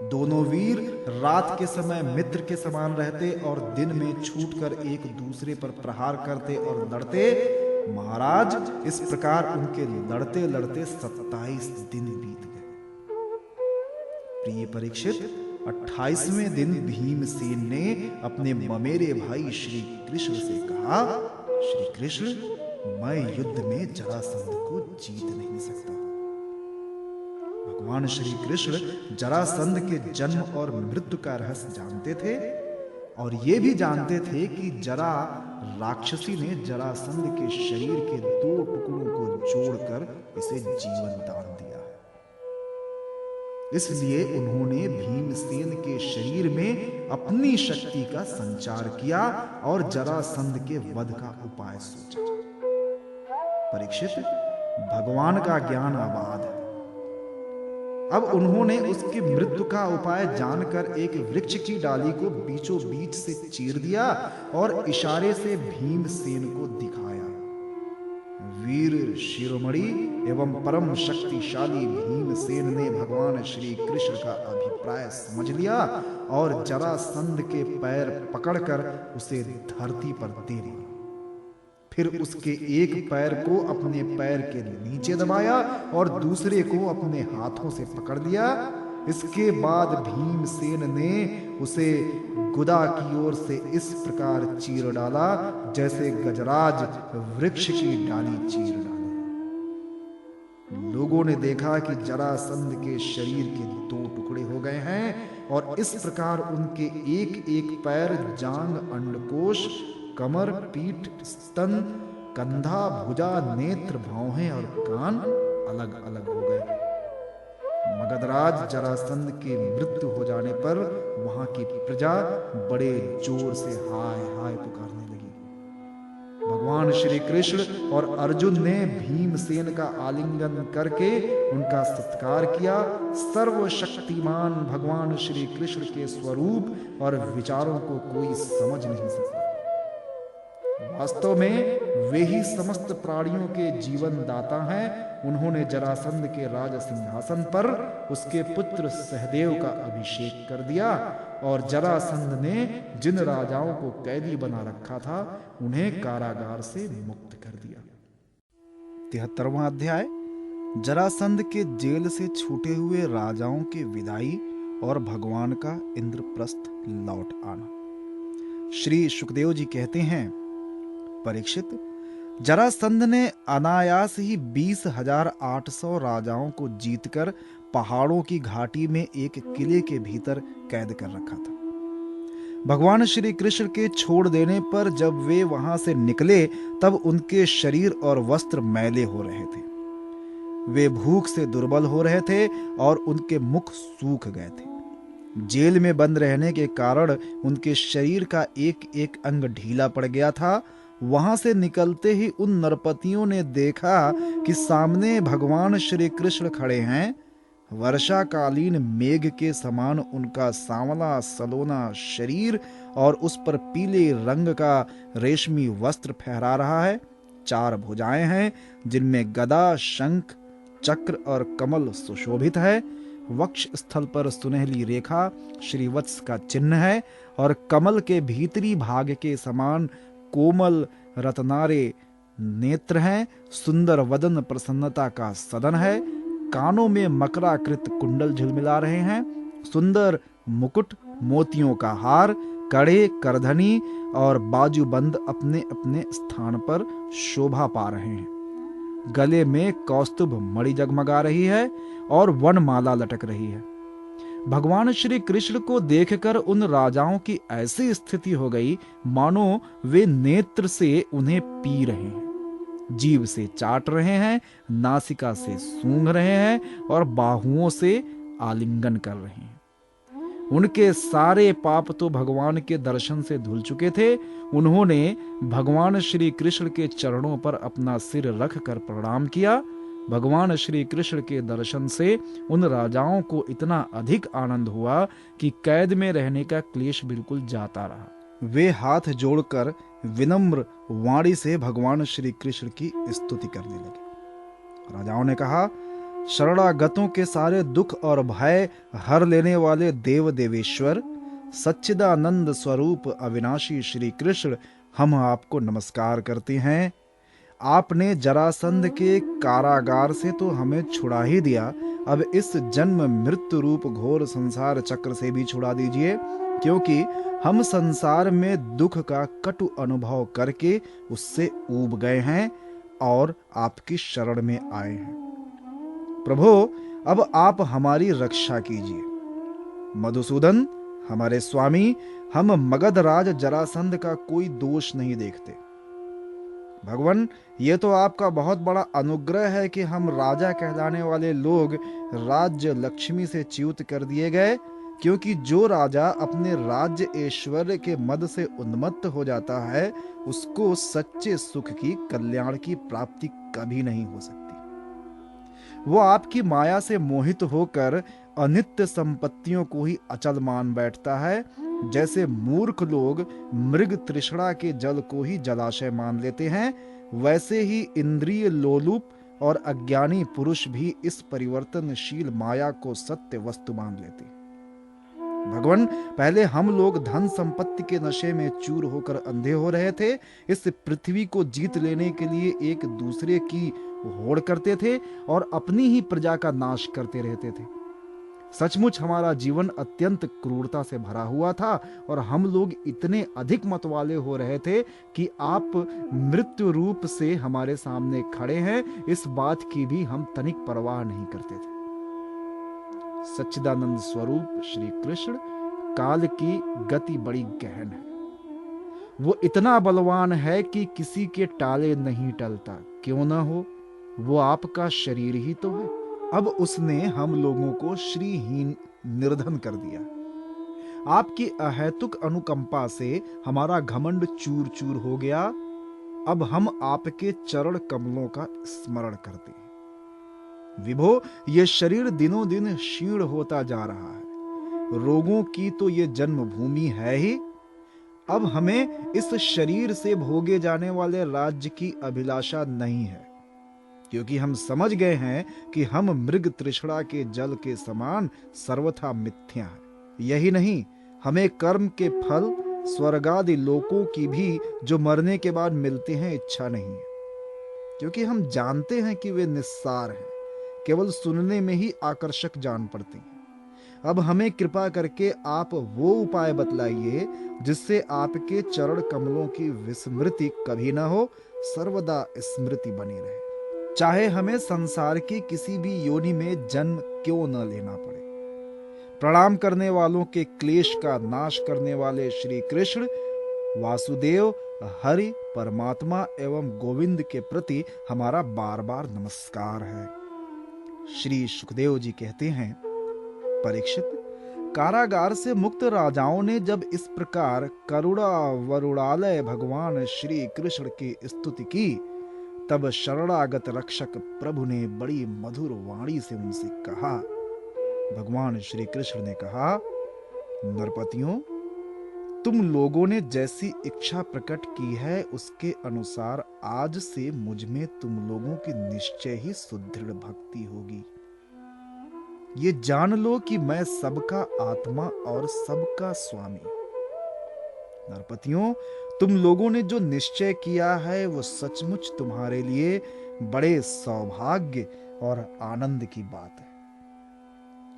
दोनों वीर रात के समय मित्र के समान रहते और दिन में छूटकर एक दूसरे पर प्रहार करते और लड़ते। महाराज, इस प्रकार उनके लड़ते लड़ते 27 दिन बीत गए। प्रिय परीक्षित, 28वें दिन भीमसेन ने अपने ममेरे भाई श्री कृष्ण से कहा, श्री कृष्ण, मैं युद्ध में जरासंध को जीत नहीं सकता। भगवान श्री कृष्ण जरासंध के जन्म और मृत्यु का रहस्य जानते थे और ये भी जानते थे कि जरा राक्षसी ने जरासंध के शरीर के 2 टुकड़ों को जोड़कर इसे जीवन दान दिया है। इसलिए उन्होंने भीमसेन के शरीर में अपनी शक्ति का संचार किया और जरासंध के वध का उपाय सोचा। परीक्षित, भगवान का ज्ञान अबाध है। अब उन्होंने उसकी मृत्यु का उपाय जानकर एक वृक्ष की डाली को बीचों बीच से चीर दिया और इशारे से भीमसेन को दिखाया। वीर शिरोमणि एवं परम शक्तिशाली भीमसेन ने भगवान श्री कृष्ण का अभिप्राय समझ लिया और जरासंध के पैर पकड़कर उसे धरती पर दे दिया। फिर उसके एक पैर को अपने पैर के नीचे दबाया और दूसरे को अपने हाथों से पकड़ लिया। इसके बाद भीमसेन ने उसे गुदा की ओर से इस प्रकार चीर डाला जैसे गजराज वृक्ष की डाली चीर डाले। लोगों ने देखा कि जरासंध के शरीर के 2 टुकड़े हो गए हैं और इस प्रकार उनके एक एक पैर, जांग, अंडकोश, कमर, पीठ, स्तन, कंधा, भुजा, नेत्र, भौहें और कान अलग अलग हो गए। मगधराज जरासंध की मृत्यु हो जाने पर वहां की प्रजा बड़े जोर से हाय हाय पुकारने लगी। भगवान श्री कृष्ण और अर्जुन ने भीमसेन का आलिंगन करके उनका सत्कार किया। सर्वशक्तिमान भगवान श्री कृष्ण के स्वरूप और विचारों को कोई समझ नहीं सकता। वास्तव में वे ही समस्त प्राणियों के जीवन दाता हैं। उन्होंने जरासंध के राज सिंहासन पर उसके पुत्र सहदेव का अभिषेक कर दिया और जरासंध ने जिन राजाओं को कैदी बना रखा था उन्हें कारागार से मुक्त कर दिया। 73वां अध्याय, जरासंध के जेल से छूटे हुए राजाओं की विदाई और भगवान का इंद्रप्रस्थ लौट आना। श्री सुखदेव जी कहते हैं, परीक्षित, जरासंध ने अनायास ही 20,800 राजाओं को जीतकर पहाड़ों की घाटी में एक किले के भीतर कैद कर रखा था। भगवान श्री कृष्ण के छोड़ देने पर जब वे वहां से निकले तब उनके शरीर और वस्त्र मैले हो रहे थे। वे भूख से दुर्बल हो रहे थे और उनके मुख सूख गए थे। जेल में बंद रहने के कारण उनके शरीर का एक एक अंग ढीला पड़ गया था। वहां से निकलते ही उन नरपतियों ने देखा कि सामने भगवान श्री कृष्ण खड़े हैं। वर्षाकालीन मेघ के समान उनका सांवला सलोना शरीर और उस पर पीले रंग का रेशमी वस्त्र फहरा रहा है। 4 भुजाएं हैं जिनमें गदा, शंख, चक्र और कमल सुशोभित है। वक्ष स्थल पर सुनहली रेखा श्रीवत्स का चिन्ह है और कमल के भीतरी भाग के समान कोमल रत्नारे नेत्र हैं। सुंदर वदन प्रसन्नता का सदन है। कानों में मकराकृत कुंडल झिलमिला रहे हैं। सुंदर मुकुट, मोतियों का हार, कड़े, करधनी और बाजूबंद अपने अपने स्थान पर शोभा पा रहे हैं। गले में कौस्तुभ मणि जगमगा रही है और वनमाला लटक रही है। भगवान श्री कृष्ण को देखकर उन राजाओं की ऐसी स्थिति हो गई मानो वे नेत्र से उन्हें पी रहे हैं, जीभ से चाट रहे हैं, नासिका से सूंघ रहे हैं और बाहुओं से आलिंगन कर रहे हैं। उनके सारे पाप तो भगवान के दर्शन से धुल चुके थे। उन्होंने भगवान श्री कृष्ण के चरणों पर अपना सिर रखकर प्रणाम किया। भगवान श्री कृष्ण के दर्शन से उन राजाओं को इतना अधिक आनंद हुआ कि कैद में रहने का क्लेश बिल्कुल जाता रहा। वे हाथ जोड़कर विनम्र वाणी से भगवान श्री कृष्ण की स्तुति करने लगे। राजाओं ने कहा, शरणागतों के सारे दुख और भय हर लेने वाले देव देवेश्वर, सच्चिदानंद स्वरूप अविनाशी श्री कृष्ण, हम आपको नमस्कार करते हैं। आपने जरासंध के कारागार से तो हमें छुड़ा ही दिया, अब इस जन्म मृत्यु रूप घोर संसार चक्र से भी छुड़ा दीजिए, क्योंकि हम संसार में दुख का कटु अनुभव करके उससे ऊब गए हैं और आपकी शरण में आए हैं। प्रभु, अब आप हमारी रक्षा कीजिए। मधुसूदन, हमारे स्वामी, हम मगधराज जरासंध का कोई दोष नहीं देखते। भगवान, ये तो आपका बहुत बड़ा अनुग्रह है कि हम राजा कहलाने वाले लोग राज्य लक्ष्मी से च्युत कर दिए गए, क्योंकि जो राजा अपने राज्य ऐश्वर्य के मद से उन्मत्त हो जाता है, उसको सच्चे सुख की, कल्याण की प्राप्ति कभी नहीं हो सकती। वो आपकी माया से मोहित होकर अनित्य संपत्तियों को ही अचल मान बैठता है। जैसे मूर्ख लोग मृग तृष्णा के जल को ही जलाशय मान लेते हैं, वैसे ही इंद्रिय लोलुप और अज्ञानी पुरुष भी इस परिवर्तनशील माया को सत्य वस्तु मान लेते हैं। भगवान, पहले हम लोग धन संपत्ति के नशे में चूर होकर अंधे हो रहे थे। इस पृथ्वी को जीत लेने के लिए एक दूसरे की होड़ करते थे और अपनी ही प्रजा का नाश करते रहते थे। सचमुच हमारा जीवन अत्यंत क्रूरता से भरा हुआ था और हम लोग इतने अधिक मतवाले हो रहे थे कि आप मृत्यु रूप से हमारे सामने खड़े हैं, इस बात की भी हम तनिक परवाह नहीं करते थे। सच्चिदानंद स्वरूप श्री कृष्ण काल की गति बड़ी गहन है। वो इतना बलवान है कि किसी के टाले नहीं टलता। क्यों ना हो, वो आपका शरीर ही तो है। अब उसने हम लोगों को श्रीहीन निर्धन कर दिया। आपकी अहेतुक अनुकंपा से हमारा घमंड चूर चूर हो गया। अब हम आपके चरण कमलों का स्मरण करते हैं। विभो, ये शरीर दिनों दिन क्षीण होता जा रहा है। रोगों की तो ये जन्मभूमि है ही। अब हमें इस शरीर से भोगे जाने वाले राज्य की अभिलाषा नहीं है, क्योंकि हम समझ गए हैं कि हम मृग तृष्णा के जल के समान सर्वथा मिथ्या है। यही नहीं, हमें कर्म के फल स्वर्गादि लोकों की भी जो मरने के बाद मिलते हैं इच्छा नहीं है, क्योंकि हम जानते हैं कि वे निस्सार हैं, केवल सुनने में ही आकर्षक जान पड़ते हैं। अब हमें कृपा करके आप वो उपाय बतलाइए जिससे आपके चरण कमलों की विस्मृति कभी ना हो, सर्वदा स्मृति बनी रहे। चाहे हमें संसार की किसी भी योनि में जन्म क्यों न लेना पड़े। प्रणाम करने वालों के क्लेश का नाश करने वाले श्री कृष्ण वासुदेव, हरि, परमात्मा एवं गोविंद के प्रति हमारा बार बार नमस्कार है। श्री सुखदेव जी कहते हैं, परीक्षित, कारागार से मुक्त राजाओं ने जब इस प्रकार करुणा वरुणालय भगवान श्री कृष्ण की स्तुति की, तब शरणागत रक्षक प्रभु ने बड़ी मधुर वाणी से उनसे कहा। भगवान श्री कृष्ण ने कहा, नरपतियों, तुम लोगों ने जैसी इच्छा प्रकट की है उसके अनुसार आज से मुझ में तुम लोगों की निश्चय ही सुदृढ़ भक्ति होगी। ये जान लो कि मैं सबका आत्मा और सबका स्वामी। नरपतियों, तुम लोगों ने जो निश्चय किया है वो सचमुच तुम्हारे लिए बड़े सौभाग्य और आनंद की बात है।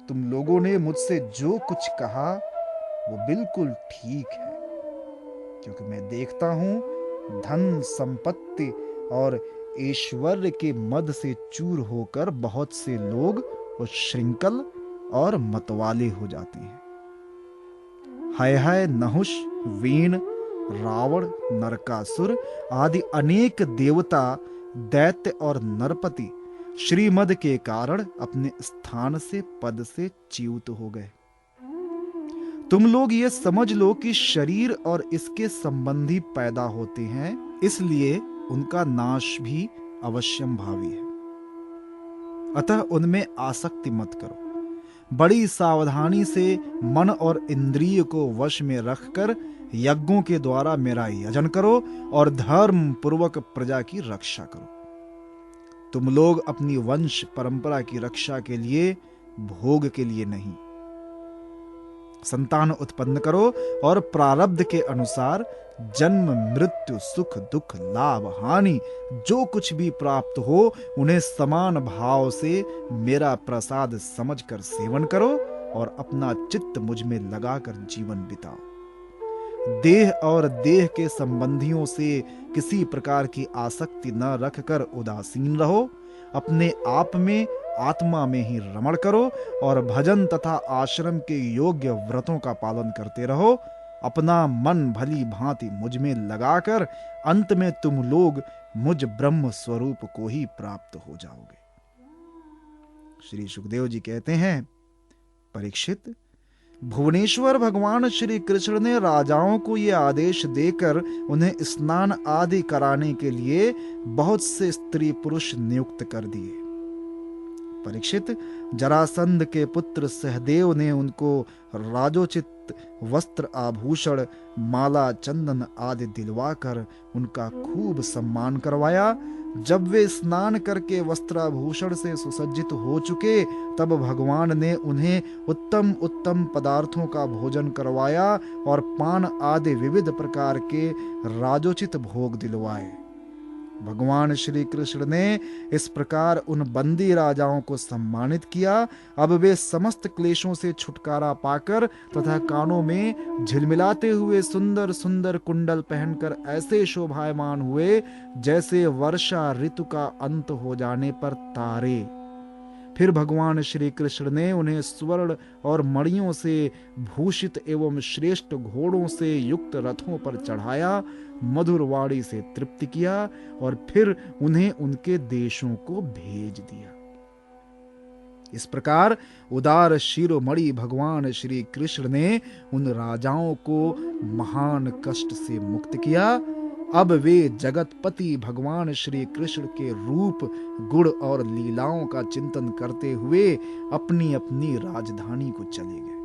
तुम लोगों ने मुझसे जो कुछ कहा वो बिल्कुल ठीक है, क्योंकि मैं देखता हूं धन संपत्ति और ऐश्वर्य के मद से चूर होकर बहुत से लोग श्रृंखल और मतवाले हो जाते हैं। हाय हाय नहुष, वीण, रावण, नरकासुर आदि अनेक देवता, दैत्य और नरपति श्रीमद के कारण अपने स्थान से, पद से च्युत हो गए। तुम लोग ये समझ लो कि शरीर और इसके संबंधी पैदा होते हैं, इसलिए उनका नाश भी अवश्यंभावी है। अतः उनमें आसक्ति मत करो। बड़ी सावधानी से मन और इंद्रिय को वश में रखकर यज्ञों के द्वारा मेरा यजन करो और धर्म पूर्वक प्रजा की रक्षा करो। तुम लोग अपनी वंश परंपरा की रक्षा के लिए, भोग के लिए नहीं। संतान उत्पन्न करो और प्रारब्ध के अनुसार जन्म, मृत्यु, सुख, दुख, लाभ, हानि जो कुछ भी प्राप्त हो उन्हें समान भाव से मेरा प्रसाद समझकर सेवन करो और अपना चित्त मुझ में लगाकर जीवन बिताओ। देह और देह के संबंधियों से किसी प्रकार की आसक्ति न रखकर उदासीन रहो। अपने आप में, आत्मा में ही रमण करो और भजन तथा आश्रम के योग्य व्रतों का पालन करते रहो। अपना मन भली भांति मुझ में लगाकर अंत में तुम लोग मुझ ब्रह्म स्वरूप को ही प्राप्त हो जाओगे। श्री सुखदेव जी कहते हैं, परीक्षित, भुवनेश्वर भगवान श्री कृष्ण ने राजाओं को यह आदेश देकर उन्हें स्नान आदि कराने के लिए बहुत से स्त्री पुरुष नियुक्त कर दिए। परीक्षित, जरासंध के पुत्र सहदेव ने उनको राजोचित वस्त्र आभूषण माला चंदन आदि दिलवाकर उनका खूब सम्मान करवाया। जब वे स्नान करके वस्त्राभूषण से सुसज्जित हो चुके, तब भगवान ने उन्हें उत्तम उत्तम पदार्थों का भोजन करवाया और पान आदि विविध प्रकार के राजोचित भोग दिलवाए। भगवान श्री कृष्ण ने इस प्रकार उन बंदी राजाओं को सम्मानित किया। अब वे समस्त क्लेशों से छुटकारा पाकर तथा कानों में झिलमिलाते हुए सुंदर सुंदर कुंडल पहनकर ऐसे शोभायमान हुए जैसे वर्षा ऋतु का अंत हो जाने पर तारे। फिर भगवान श्री कृष्ण ने उन्हें स्वर्ण और मणियों से भूषित एवं श्रेष्ठ घोड़ों से युक्त रथों पर चढ़ाया, मधुर वाणी से तृप्त किया और फिर उन्हें उनके देशों को भेज दिया। इस प्रकार उदार शिरोमणि भगवान श्री कृष्ण ने उन राजाओं को महान कष्ट से मुक्त किया। अब वे जगतपति भगवान श्री कृष्ण के रूप, गुण और लीलाओं का चिंतन करते हुए अपनी अपनी राजधानी को चले गए।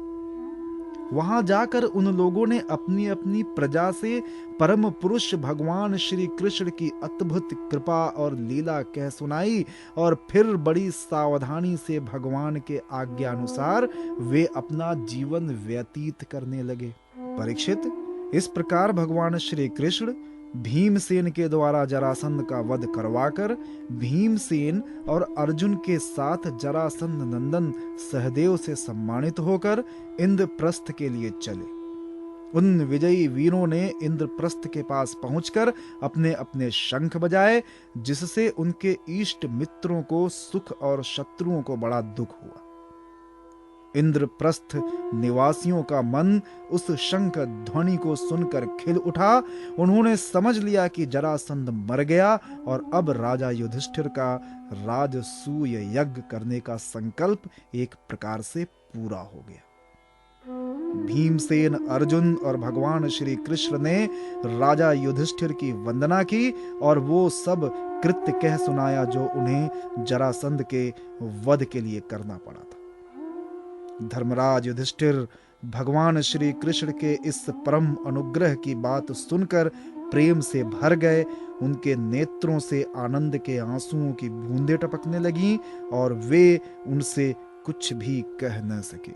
वहां जाकर उन लोगों ने अपनी अपनी प्रजा से परम पुरुष भगवान श्री कृष्ण की अद्भुत कृपा और लीला कह सुनाई और फिर बड़ी सावधानी से भगवान के आज्ञा अनुसार वे अपना जीवन व्यतीत करने लगे। परीक्षित, इस प्रकार भगवान श्री कृष्ण भीमसेन के द्वारा जरासंध का वध करवाकर भीमसेन और अर्जुन के साथ जरासंध नंदन सहदेव से सम्मानित होकर इंद्रप्रस्थ के लिए चले। उन विजयी वीरों ने इंद्रप्रस्थ के पास पहुंचकर अपने अपने शंख बजाए, जिससे उनके इष्ट मित्रों को सुख और शत्रुओं को बड़ा दुख हुआ। इंद्रप्रस्थ निवासियों का मन उस शंख ध्वनि को सुनकर खिल उठा। उन्होंने समझ लिया कि जरासंध मर गया और अब राजा युधिष्ठिर का राजसूय यज्ञ करने का संकल्प एक प्रकार से पूरा हो गया। भीमसेन, अर्जुन और भगवान श्री कृष्ण ने राजा युधिष्ठिर की वंदना की और वो सब कृत्य कह सुनाया जो उन्हें जरासंध के वध के लिए करना पड़ा था। धर्मराज युधिष्ठिर भगवान श्री कृष्ण के इस परम अनुग्रह की बात सुनकर प्रेम से भर गए। उनके नेत्रों से आनंद के आंसुओं की बूंदें टपकने लगीं और वे उनसे कुछ भी कह न सके।